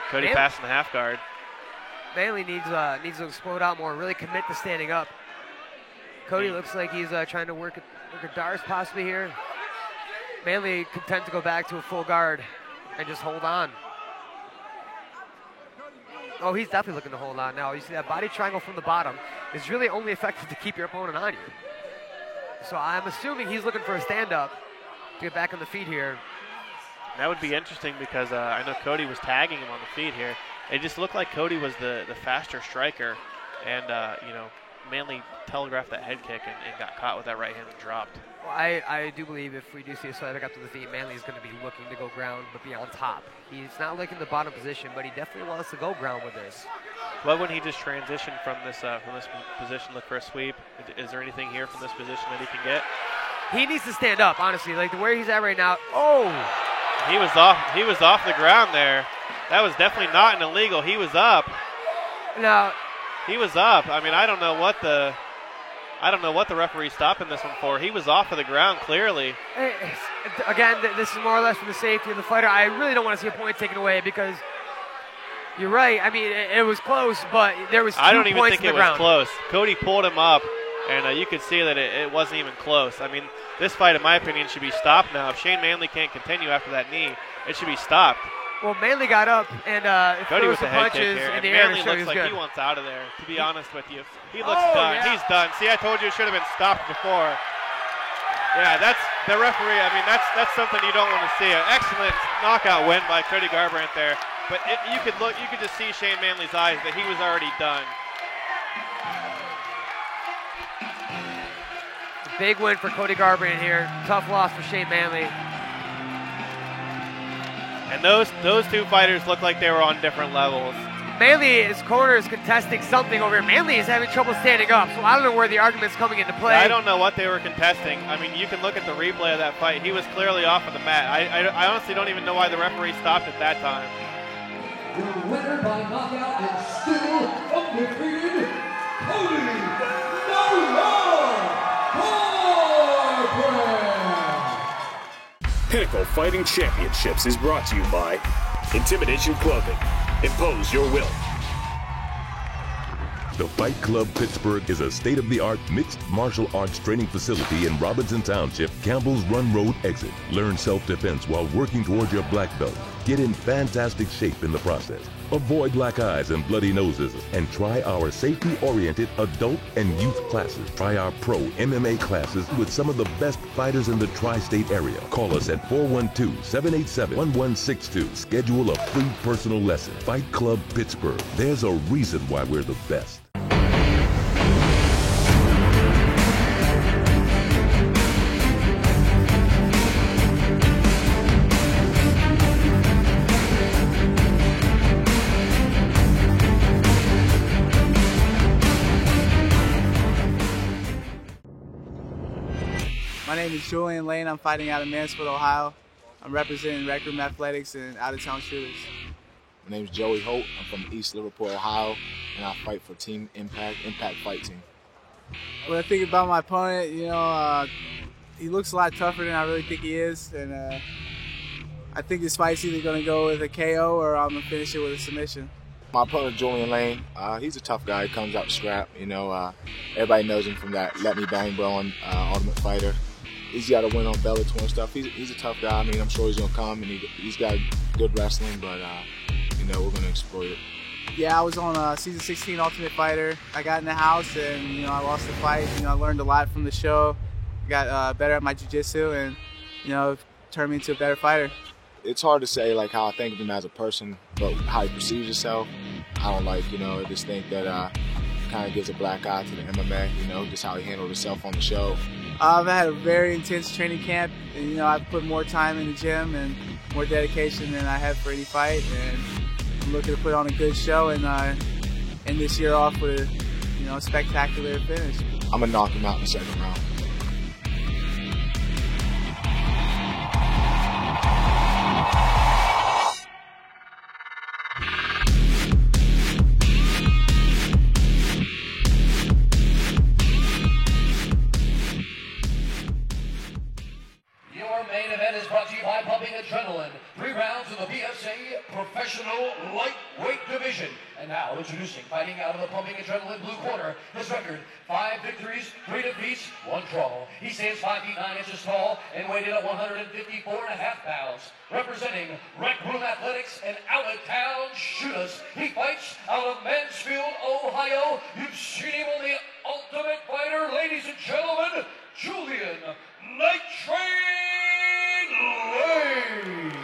Cody passing the half guard. Manley needs to explode out more, really commit to standing up. Cody looks like he's trying to work a Dars possibly here. Manley content to go back to a full guard and just hold on. Oh, he's definitely looking to hold on now. You see that body triangle from the bottom is really only effective to keep your opponent on you. So I'm assuming he's looking for a stand-up to get back on the feet here. That would be interesting because I know Cody was tagging him on the feet here. It just looked like Cody was the faster striker, and Manley telegraphed that head kick and got caught with that right hand and dropped. Well, I do believe if we do see a slight up to the feet, Manley's going to be looking to go ground but be on top. He's not looking the bottom position, but he definitely wants to go ground with this. Why wouldn't he just transition from this position, look for a sweep? Is there anything here from this position that he can get? He needs to stand up, honestly. Like where he's at right now. Oh! He was off the ground there. That was definitely not an illegal. He was up. No. He was up. I mean, I don't know what the referee's stopping this one for. He was off of the ground clearly. Again, this is more or less for the safety of the fighter. I really don't want to see a point taken away because you're right. I mean, it was close, but there was 2 points I don't even think in the it ground. was close. Cody pulled him up, and you could see that it wasn't even close. I mean, this fight, in my opinion, should be stopped now. If Shane Manley can't continue after that knee, it should be stopped. Well, Manley got up and Cody threw with some the head punches kick here. in the Manley air. So looks like good. he wants out of there, to be honest with you. He looks done. Yeah. He's done. See, I told you it should have been stopped before. Yeah, that's the referee. I mean, that's something you don't want to see. An excellent knockout win by Cody Garbrandt there. But you could just see Shane Manley's eyes that he was already done. Big win for Cody Garbrandt here. Tough loss for Shane Manley. And those 2 fighters look like they were on different levels. Manley, his corner is contesting something over here. Manley is having trouble standing up, so I don't know where the argument's coming into play. I don't know what they were contesting. I mean, you can look at the replay of that fight. He was clearly off of the mat. I honestly don't even know why the referee stopped at that time. Your winner by knockout and still undefeated, Cody Garbrandt! Pinnacle Fighting Championships is brought to you by Intimidation Clothing. Impose your will. The Fight Club Pittsburgh is a state-of-the-art mixed martial arts training facility in Robinson Township, Campbell's Run Road exit. Learn self-defense while working towards your black belt. Get in fantastic shape in the process. Avoid black eyes and bloody noses, and try our safety-oriented adult and youth classes. Try our pro MMA classes with some of the best fighters in the tri-state area. Call us at 412-787-1162. Schedule a free personal lesson. Fight Club Pittsburgh. There's a reason why we're the best. My name is Julian Lane. I'm fighting out of Mansfield, Ohio. I'm representing Rec Room Athletics and out-of-town shooters. My name is Joey Holt. I'm from East Liverpool, Ohio, and I fight for Team Impact Fight Team. When I think about my opponent, he looks a lot tougher than I really think he is, and I think this fight's either going to go with a KO or I'm going to finish it with a submission. My opponent, Julian Lane, he's a tough guy. He comes out to scrap. Everybody knows him from that Let Me Bang Bro on Ultimate Fighter. He's got to win on Bellator and stuff. He's a tough guy. I mean, I'm sure he's going to come, and he's got good wrestling, but, we're going to exploit it. Yeah, I was on Season 16 Ultimate Fighter. I got in the house, and, I lost the fight. I learned a lot from the show. Got better at my jiu-jitsu, and, turned me into a better fighter. It's hard to say, how I think of him as a person, but how he perceives himself, I don't just think that kind of gives a black eye to the MMA, just how he handled himself on the show. I've had a very intense training camp, and I've put more time in the gym and more dedication than I have for any fight, and I'm looking to put on a good show and end this year off with a spectacular finish. I'm gonna knock him out in the second round. Adrenaline. 3 rounds in the PFC Professional Lightweight Division. And now introducing, fighting out of the Pumping Adrenaline blue corner, his record, 5 victories, 3 defeats, 1 draw. He stands 5 feet 9 inches tall and weighed in at 154.5 pounds. Representing Rec Room Athletics and out-of-town shooters. He fights out of Mansfield, Ohio. You've seen him on the Ultimate Fighter. Ladies and gentlemen, Julian Night Train Lane.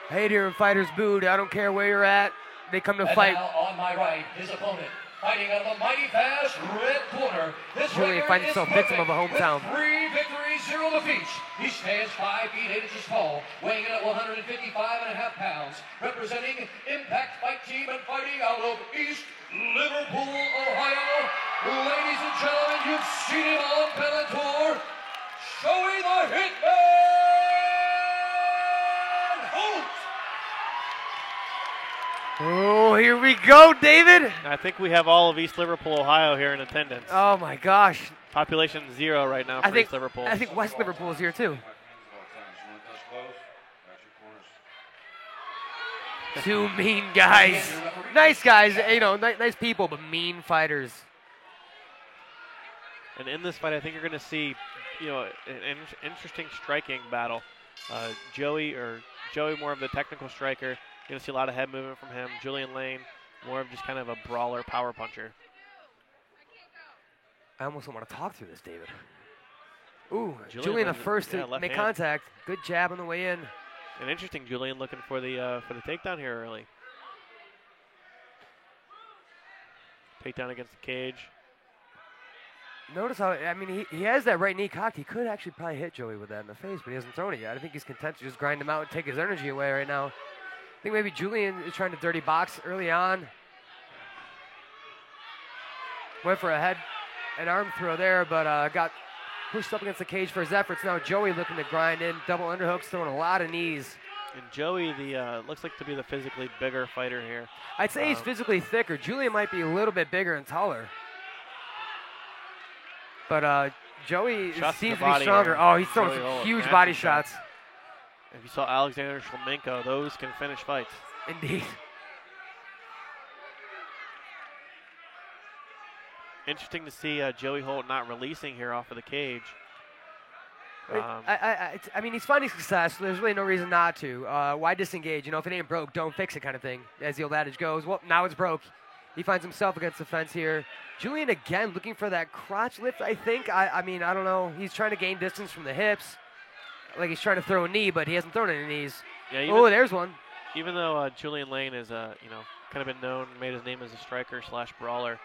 Hey there, fighters booed. I don't care where you're at. They come to fight. Now on my right, his opponent, fighting out of the mighty fast red corner. His Julian finds himself victim of a hometown. 3 victories, 0 defeats. He stands 5 feet 8 inches tall, weighing in at 155.5 pounds. Representing Impact Fight Team and fighting out of East Liverpool, Ohio. Ladies and gentlemen, you've seen him on Bellator. Joey the Hitman here we go, David. I think we have all of East Liverpool, Ohio here in attendance. Oh, my gosh. Population 0 right now for East Liverpool. I think West Liverpool is here, too. Two mean guys. Nice guys, nice people, but mean fighters. And in this fight, I think you're going to see, an interesting striking battle. Joey more of the technical striker. You're going to see a lot of head movement from him. Julian Lane, more of just kind of a brawler, power puncher. I almost don't want to talk through this, David. Ooh, Julian the first to make contact. Good jab on the way in. And interesting, Julian looking for the takedown here early. Takedown against the cage. Notice how, he has that right knee cocked. He could actually probably hit Joey with that in the face, but he hasn't thrown it yet. I think he's content to just grind him out and take his energy away right now. I think maybe Julian is trying to dirty box early on. Went for an arm throw there, but got pushed up against the cage for his efforts. Now Joey looking to grind in, double underhooks, throwing a lot of knees. And Joey, looks like to be the physically bigger fighter here. I'd say he's physically thicker. Julian might be a little bit bigger and taller. But Joey seems to be stronger. Oh, he's throwing some huge body shots. If you saw Alexander Shlemenko, those can finish fights. Indeed. Interesting to see Joey Holt not releasing here off of the cage. He's finding success. So there's really no reason not to. Why disengage? If it ain't broke, don't fix it kind of thing, as the old adage goes. Well, now it's broke. He finds himself against the fence here. Julian again looking for that crotch lift, I think. I don't know. He's trying to gain distance from the hips. Like he's trying to throw a knee, but he hasn't thrown any knees. Yeah, there's one. Even though Julian Lane is, kind of been known, made his name as a striker / brawler,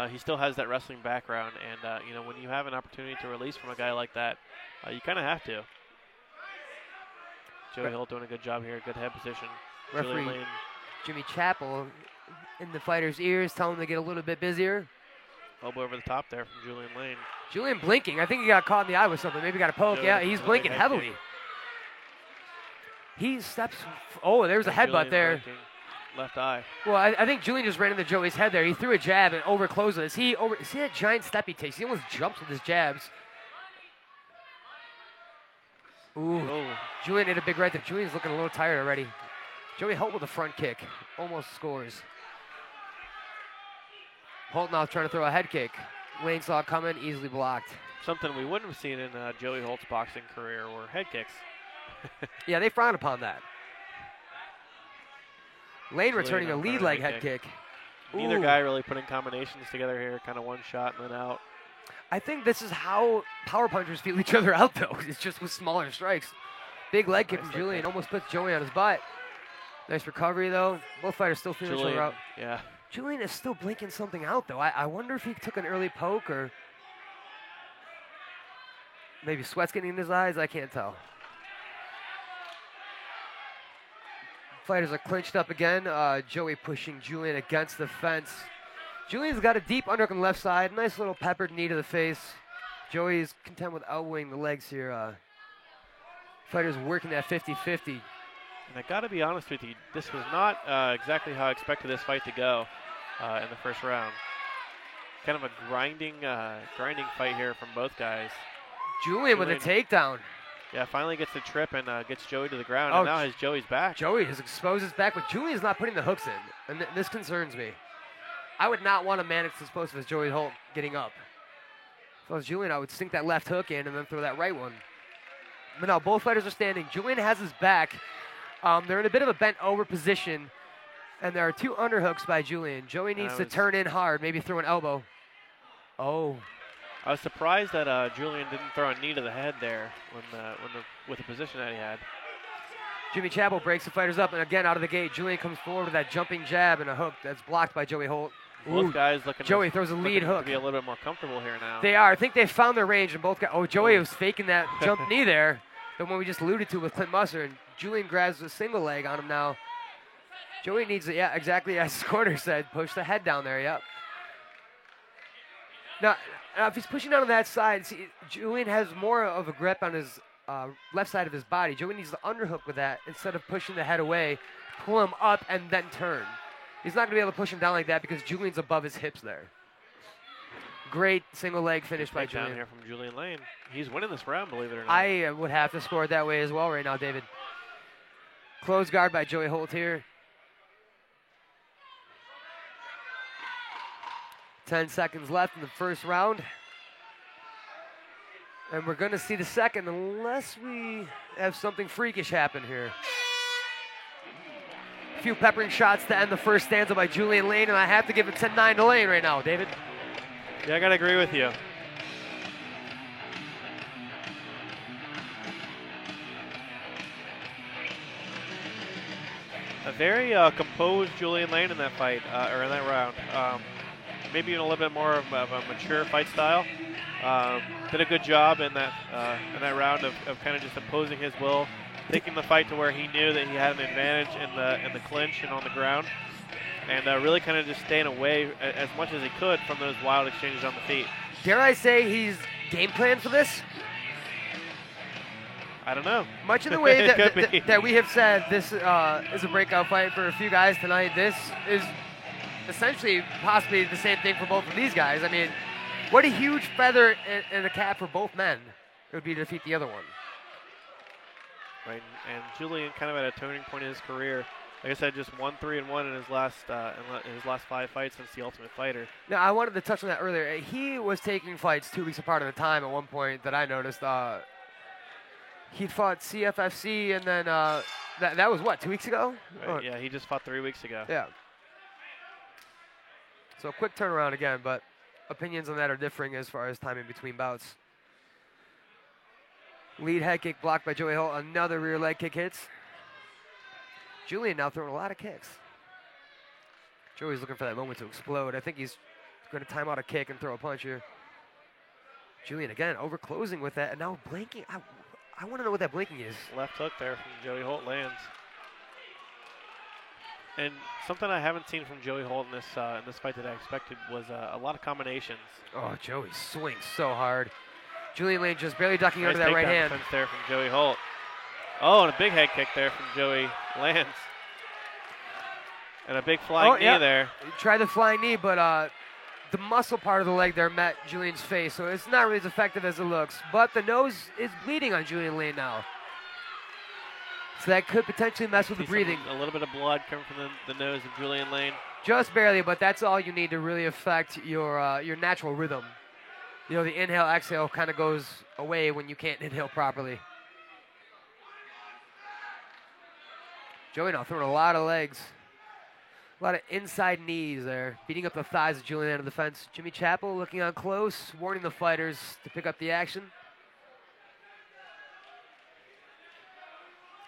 he still has that wrestling background. And, when you have an opportunity to release from a guy like that, you kind of have to. Joey Holt doing a good job here, good head position. Referee Jimmy Chappell in the fighter's ears, telling him to get a little bit busier. Elbow over the top there from Julian Lane. Julian blinking. I think he got caught in the eye with something. Maybe got a poke. Yeah, he's blinking heavily. He steps. Oh, there's a headbutt there. Left eye. Well, I think Julian just ran into Joey's head there. He threw a jab and overclosed it. See that giant step he takes? He almost jumps with his jabs. Ooh. Oh. Julian hit a big right there. Julian's looking a little tired already. Joey Holt with a front kick. Almost scores. Holt now trying to throw a head kick. Lane saw it coming, easily blocked. Something we wouldn't have seen in Joey Holt's boxing career were head kicks. Yeah, they frown upon that. Lane returning a lead leg head kick. Neither guy really putting combinations together here, kind of one shot and then out. I think this is how power punchers feel each other out, though. It's just with smaller strikes. Big leg kick from Julian, almost puts Joey on his butt. Nice recovery, though. Both fighters still feeling each other out. Yeah. Julian is still blinking something out, though. I wonder if he took an early poke or maybe sweat's getting in his eyes. I can't tell. Fighters are clinched up again. Joey pushing Julian against the fence. Julian's got a deep underhook on the left side. Nice little peppered knee to the face. Joey's content with elbowing the legs here. Fighters working at 50-50. And I got to be honest with you, this was not exactly how I expected this fight to go in the first round. Kind of a grinding fight here from both guys. Julian with a takedown. Yeah, finally gets the trip and gets Joey to the ground, and now has Joey's back. Joey has exposed his back, but Julian's not putting the hooks in, and this concerns me. I would not want a man as explosive as Joey Holt getting up. If I was Julian, I would sink that left hook in and then throw that right one. But now both fighters are standing. Julian has his back. They're in a bit of a bent over position, and there are two underhooks by Julian. Joey needs to turn in hard, maybe throw an elbow. Oh. I was surprised that Julian didn't throw a knee to the head there with the position that he had. Jimmy Chappell breaks the fighters up, and again, out of the gate, Julian comes forward with that jumping jab and a hook that's blocked by Joey Holt. Both guys looking Joey throws a lead hook. To be a little bit more comfortable here now. They are. I think they've found their range, and both guys. Oh, Joey was faking that jump knee there, the one we just alluded to with Clint Musser, and Julian grabs a single leg on him now. Joey needs to, yeah, exactly as his corner said, push the head down there, yep. Now, if he's pushing down on that side, see, Julian has more of a grip on his left side of his body. Joey needs to underhook with that instead of pushing the head away, pull him up, and then turn. He's not going to be able to push him down like that because Julian's above his hips there. Great single leg finish by Julian. Down here from Julian Lane. He's winning this round, believe it or not. I would have to score it that way as well right now, David. Close guard by Joey Holt here. 10 seconds left in the first round. And we're going to see the second unless we have something freakish happen here. A few peppering shots to end the first stanza by Julian Lane, and I have to give it 10-9 to Lane right now, David. Yeah, I got to agree with you. A very composed Julian Lane in that fight, or in that round. Maybe even a little bit more of a mature fight style. Did a good job in that round of kind of just imposing his will, taking the fight to where he knew that he had an advantage in the clinch and on the ground, and really kind of just staying away as much as he could from those wild exchanges on the feet. Dare I say he's game planned for this? I don't know. Much in the way that we have said, this is a breakout fight for a few guys tonight. This is essentially possibly the same thing for both of these guys. I mean, what a huge feather in the cap for both men it would be to defeat the other one. Right, and Julian kind of at a turning point in his career. Like I said, just 1-3-1 in his last 5 fights since the Ultimate Fighter. Now, I wanted to touch on that earlier. He was taking fights 2 weeks apart at a time at one point that I noticed. He'd fought CFFC, and then that was what, 2 weeks ago? Right, yeah, he just fought 3 weeks ago. Yeah. So a quick turnaround again, but opinions on that are differing as far as timing between bouts. Lead head kick blocked by Joey Holt. Another rear leg kick hits. Julian now throwing a lot of kicks. Joey's looking for that moment to explode. I think he's going to time out a kick and throw a punch here. Julian again over closing with that, and now blinking. I want to know what that blinking is. Left hook there from Joey Holt lands. And something I haven't seen from Joey Holt in this fight that I expected was a lot of combinations. Oh, Joey swings so hard. Julian Lane just barely ducking nice under that right hand. Defense there from Joey Holt. Oh, and a big head kick there from Joey lands. And a big flying knee there. He tried the flying knee, but the muscle part of the leg there met Julian's face, so it's not really as effective as it looks. But the nose is bleeding on Julian Lane now. So that could potentially mess with the breathing. A little bit of blood coming from the nose of Julian Lane. Just barely, but that's all you need to really affect your natural rhythm. You know, the inhale-exhale kind of goes away when you can't inhale properly. Joey now throwing a lot of legs. A lot of inside knees there, beating up the thighs of Julian on the fence. Jimmy Chappell looking on close, warning the fighters to pick up the action.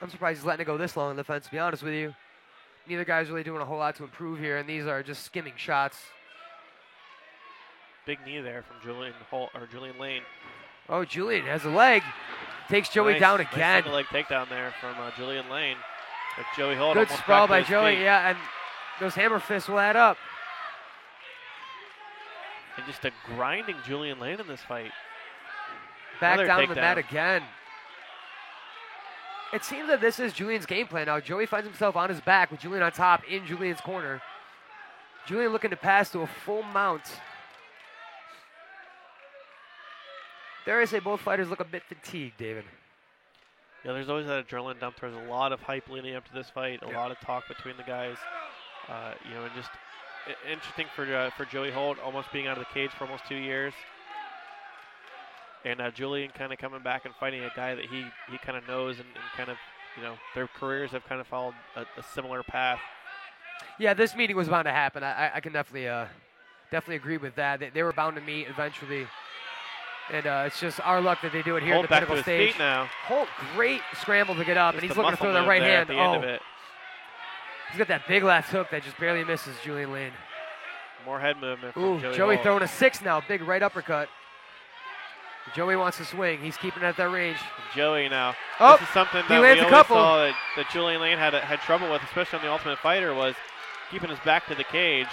I'm surprised he's letting it go this long on the fence, to be honest with you. Neither guy's really doing a whole lot to improve here, and these are just skimming shots. Big knee there from Julian Lane. Oh, Julian has a leg. Takes Joey down again. Nice single leg takedown there from Julian Lane. But Joey Holt. Good sprawl by Joey, yeah, and those hammer fists will add up. And just a grinding Julian Lane in this fight. Back down the mat again. It seems that this is Julian's game plan now. Joey finds himself on his back with Julian on top in Julian's corner. Julian looking to pass to a full mount. Dare I say both fighters look a bit fatigued, David. Yeah, there's always that adrenaline dump. There's a lot of hype leading up to this fight, a lot of talk between the guys. And just interesting for Joey Holt, almost being out of the cage for almost 2 years. And Julian kind of coming back and fighting a guy that he kind of knows and kind of, their careers have kind of followed a similar path. Yeah, this meeting was bound to happen. I can definitely agree with that. They were bound to meet eventually. And it's just our luck that they do it here Holt at the pinnacle back to stage. his feet now. Holt, great scramble to get up, Just and he's looking to throw that right hand. At the end of it. He's got that big left hook that just barely misses Julian Lane. More head movement from Joey Holt. throwing a 6 now, big right uppercut. Joey wants to swing. He's keeping it at that range. Joey now. Oh, this is something he that lands we a always couple. saw that Julian Lane had trouble with, especially on the Ultimate Fighter, was keeping his back to the cage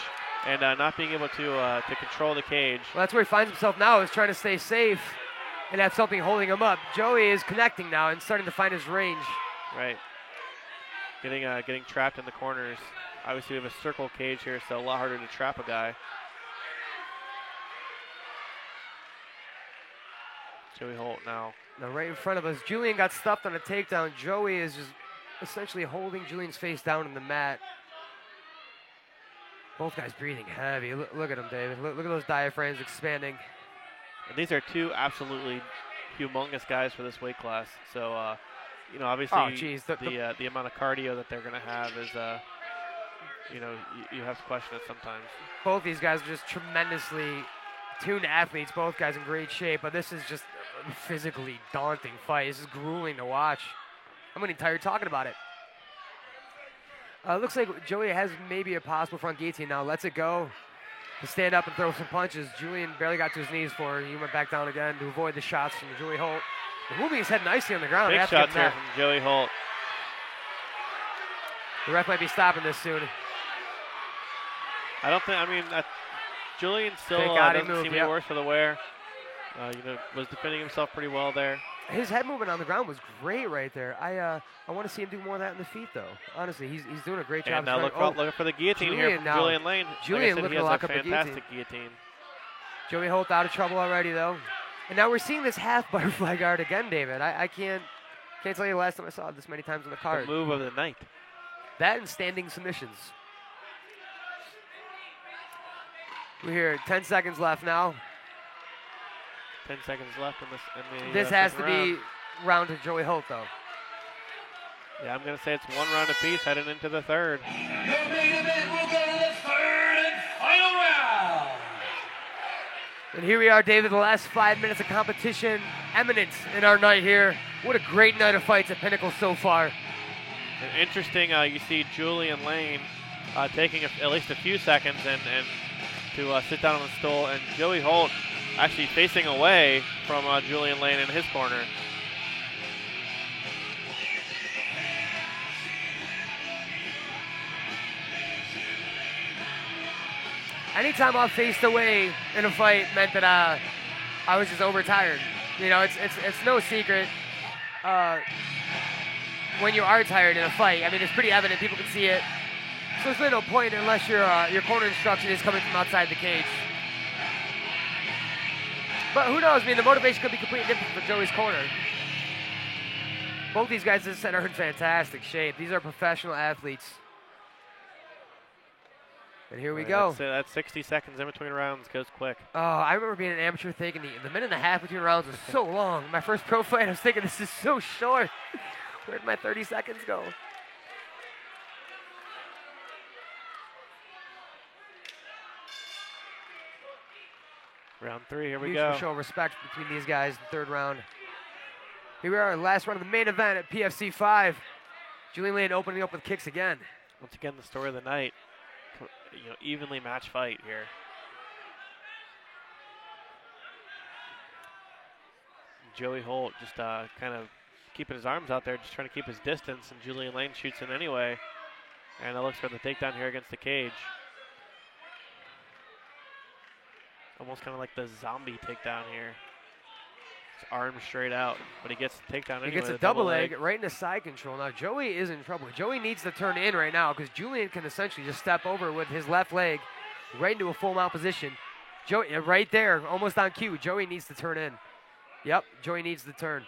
and not being able to control the cage. Well, that's where he finds himself now, is trying to stay safe and have something holding him up. Joey is connecting now and starting to find his range. Right. Getting trapped in the corners. Obviously, we have a circle cage here, so a lot harder to trap a guy. Joey Holt now. Now right in front of us, Julian got stuffed on a takedown. Joey is just essentially holding Julian's face down in the mat. Both guys breathing heavy. Look at them, David. Look at those diaphragms expanding. And these are two absolutely humongous guys for this weight class. So, you know, obviously the amount of cardio that they're going to have is, you know, you have to question it sometimes. Both these guys are just tremendously tuned athletes. Both guys in great shape, but this is just a physically daunting fight. This is grueling to watch. I'm getting tired talking about it. Looks like Joey has maybe a possible front guillotine now. Lets it go to stand up and throw some punches. Julian barely got to his knees for it. He went back down again to avoid the shots from Joey Holt. Moving his head nicely on the ground. Big shots here from Joey Holt. The ref might be stopping this soon. I don't think, I mean, Julian still doesn't seem any worse for the wear. You know, was defending himself pretty well there. His head movement on the ground was great right there. I want to see him do more of that in the feet, though. Honestly, he's doing a great job. And now looking for the guillotine here from Julian Lane. Julian looking to lock up the fantastic guillotine. Joey Holt out of trouble already, though. And now we're seeing this half butterfly guard again, David. I can't tell you the last time I saw it this many times on the card. The move of the night. That and standing submissions. We're here. 10 seconds left now. 10 seconds left in this. This has to be round to Joey Holt, though. Yeah, I'm going to say it's one round apiece heading into the third. Your main event will go to the third and final round. And here we are, David, the last 5 minutes of competition eminent in our night here. What a great night of fights at Pinnacle so far. And interesting, you see Julian Lane taking at least a few seconds and to sit down on the stool, and Joey Holt actually facing away from Julian Lane in his corner. Anytime I faced away in a fight meant that I was just overtired. You know, it's no secret when you are tired in a fight. I mean, it's pretty evident. People can see it. So there's really no point unless your corner instruction is coming from outside the cage. But who knows? I mean, the motivation could be completely different for Joey's corner. Both these guys, as I said, are in fantastic shape. These are professional athletes. And here we go. That's 60 seconds in between rounds. Goes quick. Oh, I remember being an amateur thinking the minute and a half between rounds was so long. My first pro fight, I was thinking this is so short. Where'd my 30 seconds go? Round three, here we Mutual go. show of respect between these guys in the third round. Here we are, last round of the main event at PFC 5. Julian Lane opening up with kicks again. Once again, the story of the night. You know, evenly matched fight here. Joey Holt just kind of keeping his arms out there, just trying to keep his distance, and Julian Lane shoots in anyway. And it looks for the takedown here against the cage. Almost kind of like the zombie takedown here. His arms straight out, but he gets the takedown anyway. He gets a double leg right into side control. Now, Joey is in trouble. Joey needs to turn in right now because Julian can essentially just step over with his left leg right into a full mount position. Joey, right there, almost on cue. Joey needs to turn in. Yep, Joey needs to turn.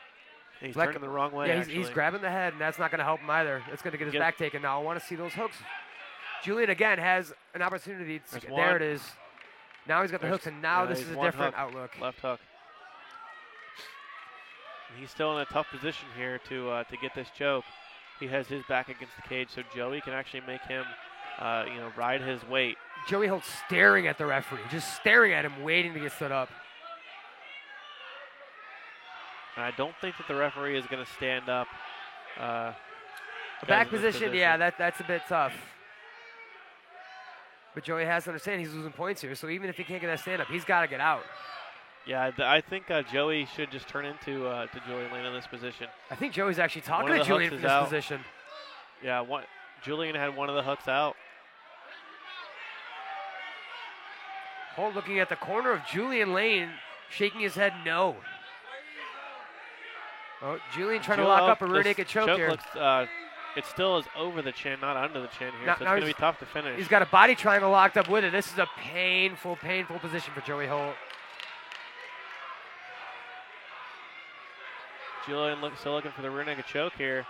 He's turning the wrong way, Yeah, he's grabbing the head, and that's not going to help him either. It's going to get his back taken now. I want to see those hooks. Julian, again, has an opportunity. There it is. Now he's got the hooks, and now this is a different outlook. Left hook. He's still in a tough position here to get this choke. He has his back against the cage, so Joey can actually make him, ride his weight. Joey Holt's staring at the referee, just staring at him, waiting to get stood up. And I don't think that the referee is going to stand up. A back position, yeah, that's a bit tough. But Joey has to understand he's losing points here, so even if he can't get that stand up, he's got to get out. Yeah, I think Joey should just turn into to Julian Lane in this position. I think Joey's actually talking to Julian in this position. Yeah, Julian had one of the hooks out. Holt looking at the corner of Julian Lane, shaking his head no. Oh, Julian trying to lock up a rear naked choke here. Looks it still is over the chin, not under the chin here, so it's going to be tough to finish. He's got a body triangle locked up with it. This is a painful, painful position for Joey Holt. Julian still looking for the rear naked choke here.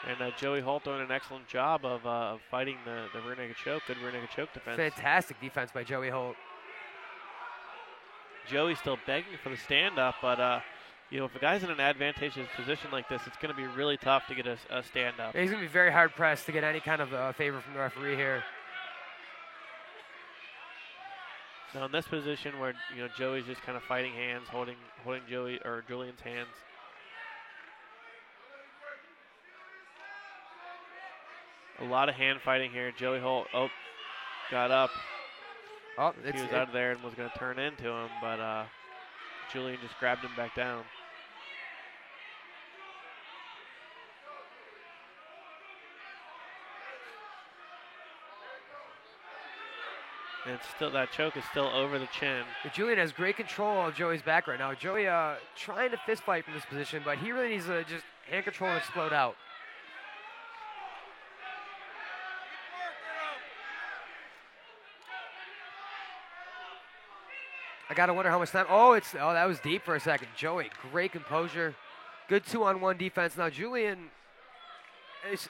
And Joey Holt doing an excellent job of fighting the rear naked choke. Good rear naked choke defense. Fantastic defense by Joey Holt. Joey's still begging for the stand-up, but you know, if a guy's in an advantageous position like this, it's going to be really tough to get a stand-up. Yeah, he's going to be very hard-pressed to get any kind of favor from the referee here. So in this position where, you know, Joey's just kind of fighting hands, holding Julian's hands. A lot of hand fighting here. Joey Holt, got up. Oh, he was out of there and was going to turn into him, but Julian just grabbed him back down. And still, that choke is still over the chin. But Julian has great control of Joey's back right now. Joey trying to fist fight from this position, but he really needs to just hand control and explode out. I gotta wonder how much time. Oh, that was deep for a second. Joey, great composure, good 2-on-1 defense. Now Julian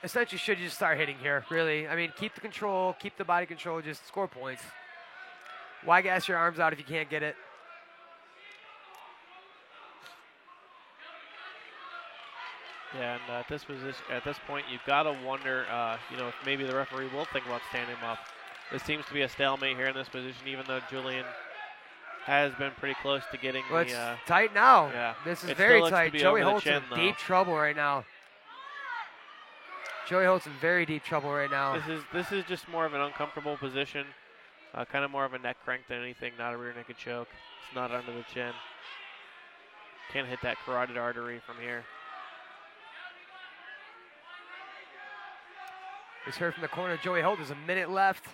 essentially should just start hitting here. Really, I mean, keep the control, keep the body control, just score points. Why gas your arms out if you can't get it? Yeah, and at this point, you've got to wonder, you know, if maybe the referee will think about standing him up. This seems to be a stalemate here in this position, even though Julian has been pretty close to getting it's tight now. Yeah, this is very tight. Joey Holt's in deep trouble right now. Joey Holt's in very deep trouble right now. This is just more of an uncomfortable position, kind of more of a neck crank than anything, not a rear naked choke. It's not under the chin. Can't hit that carotid artery from here. It's heard from the corner. Joey Holt, there's a minute left.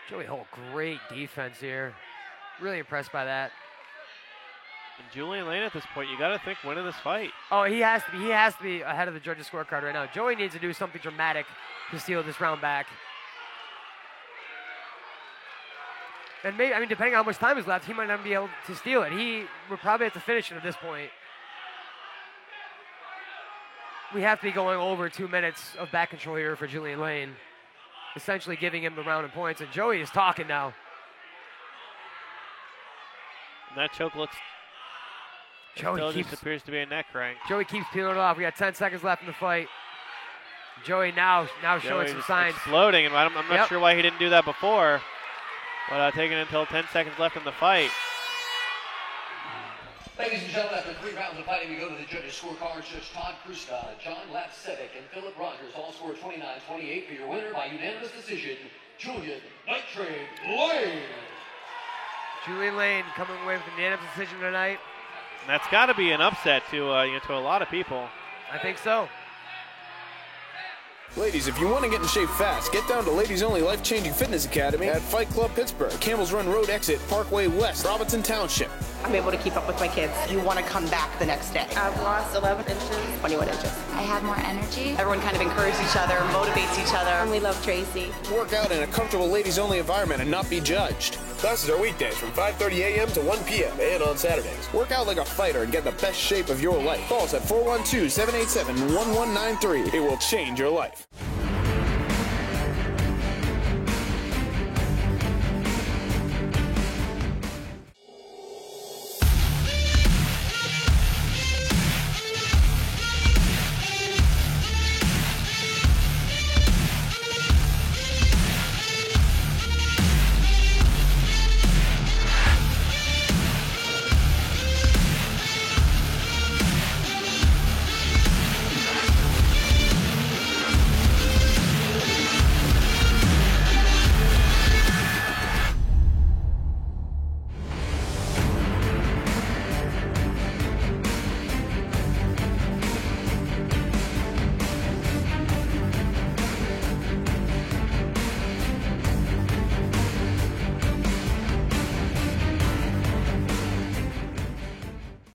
Joey Holt, great defense here. Really impressed by that. And Julian Lane at this point, you got to think winning this fight. Oh, he has to be. He has to be ahead of the judges' scorecard right now. Joey needs to do something dramatic to steal this round back. And maybe, I mean, depending on how much time is left, he might not be able to steal it. He would probably have to finish it at this point. We have to be going over 2 minutes of back control here for Julian Lane, essentially giving him the round in points. And Joey is talking now. And that choke looks. Joey just appears to be a neck crank. Joey keeps peeling it off. We got 10 seconds left in the fight. Joey now showing some signs. Exploding, and I'm not sure why he didn't do that before. But taking until 10 seconds left in the fight. Ladies and gentlemen, after 3 rounds of fighting, we go to the judges' scorecards. Judge Todd Kruska, John Lapsevic, and Philip Rogers all scored 29-28 for your winner by unanimous decision, Julian Night Train Lane. Julian Lane coming away with a unanimous decision tonight. And that's got to be an upset to a lot of people. I think so. Ladies, if you want to get in shape fast, get down to Ladies Only Life Changing Fitness Academy at Fight Club Pittsburgh, Campbell's Run Road exit, Parkway West, Robinson Township. I'm able to keep up with my kids. You want to come back the next day. I've lost 11 inches. 21 inches. I have more energy. Everyone kind of encourages each other, motivates each other. And we love Tracy. Work out in a comfortable Ladies Only environment and not be judged. Classes are weekdays from 5:30 a.m. to 1 p.m. and on Saturdays. Work out like a fighter and get the best shape of your life. Call us at 412-787-1193. It will change your life.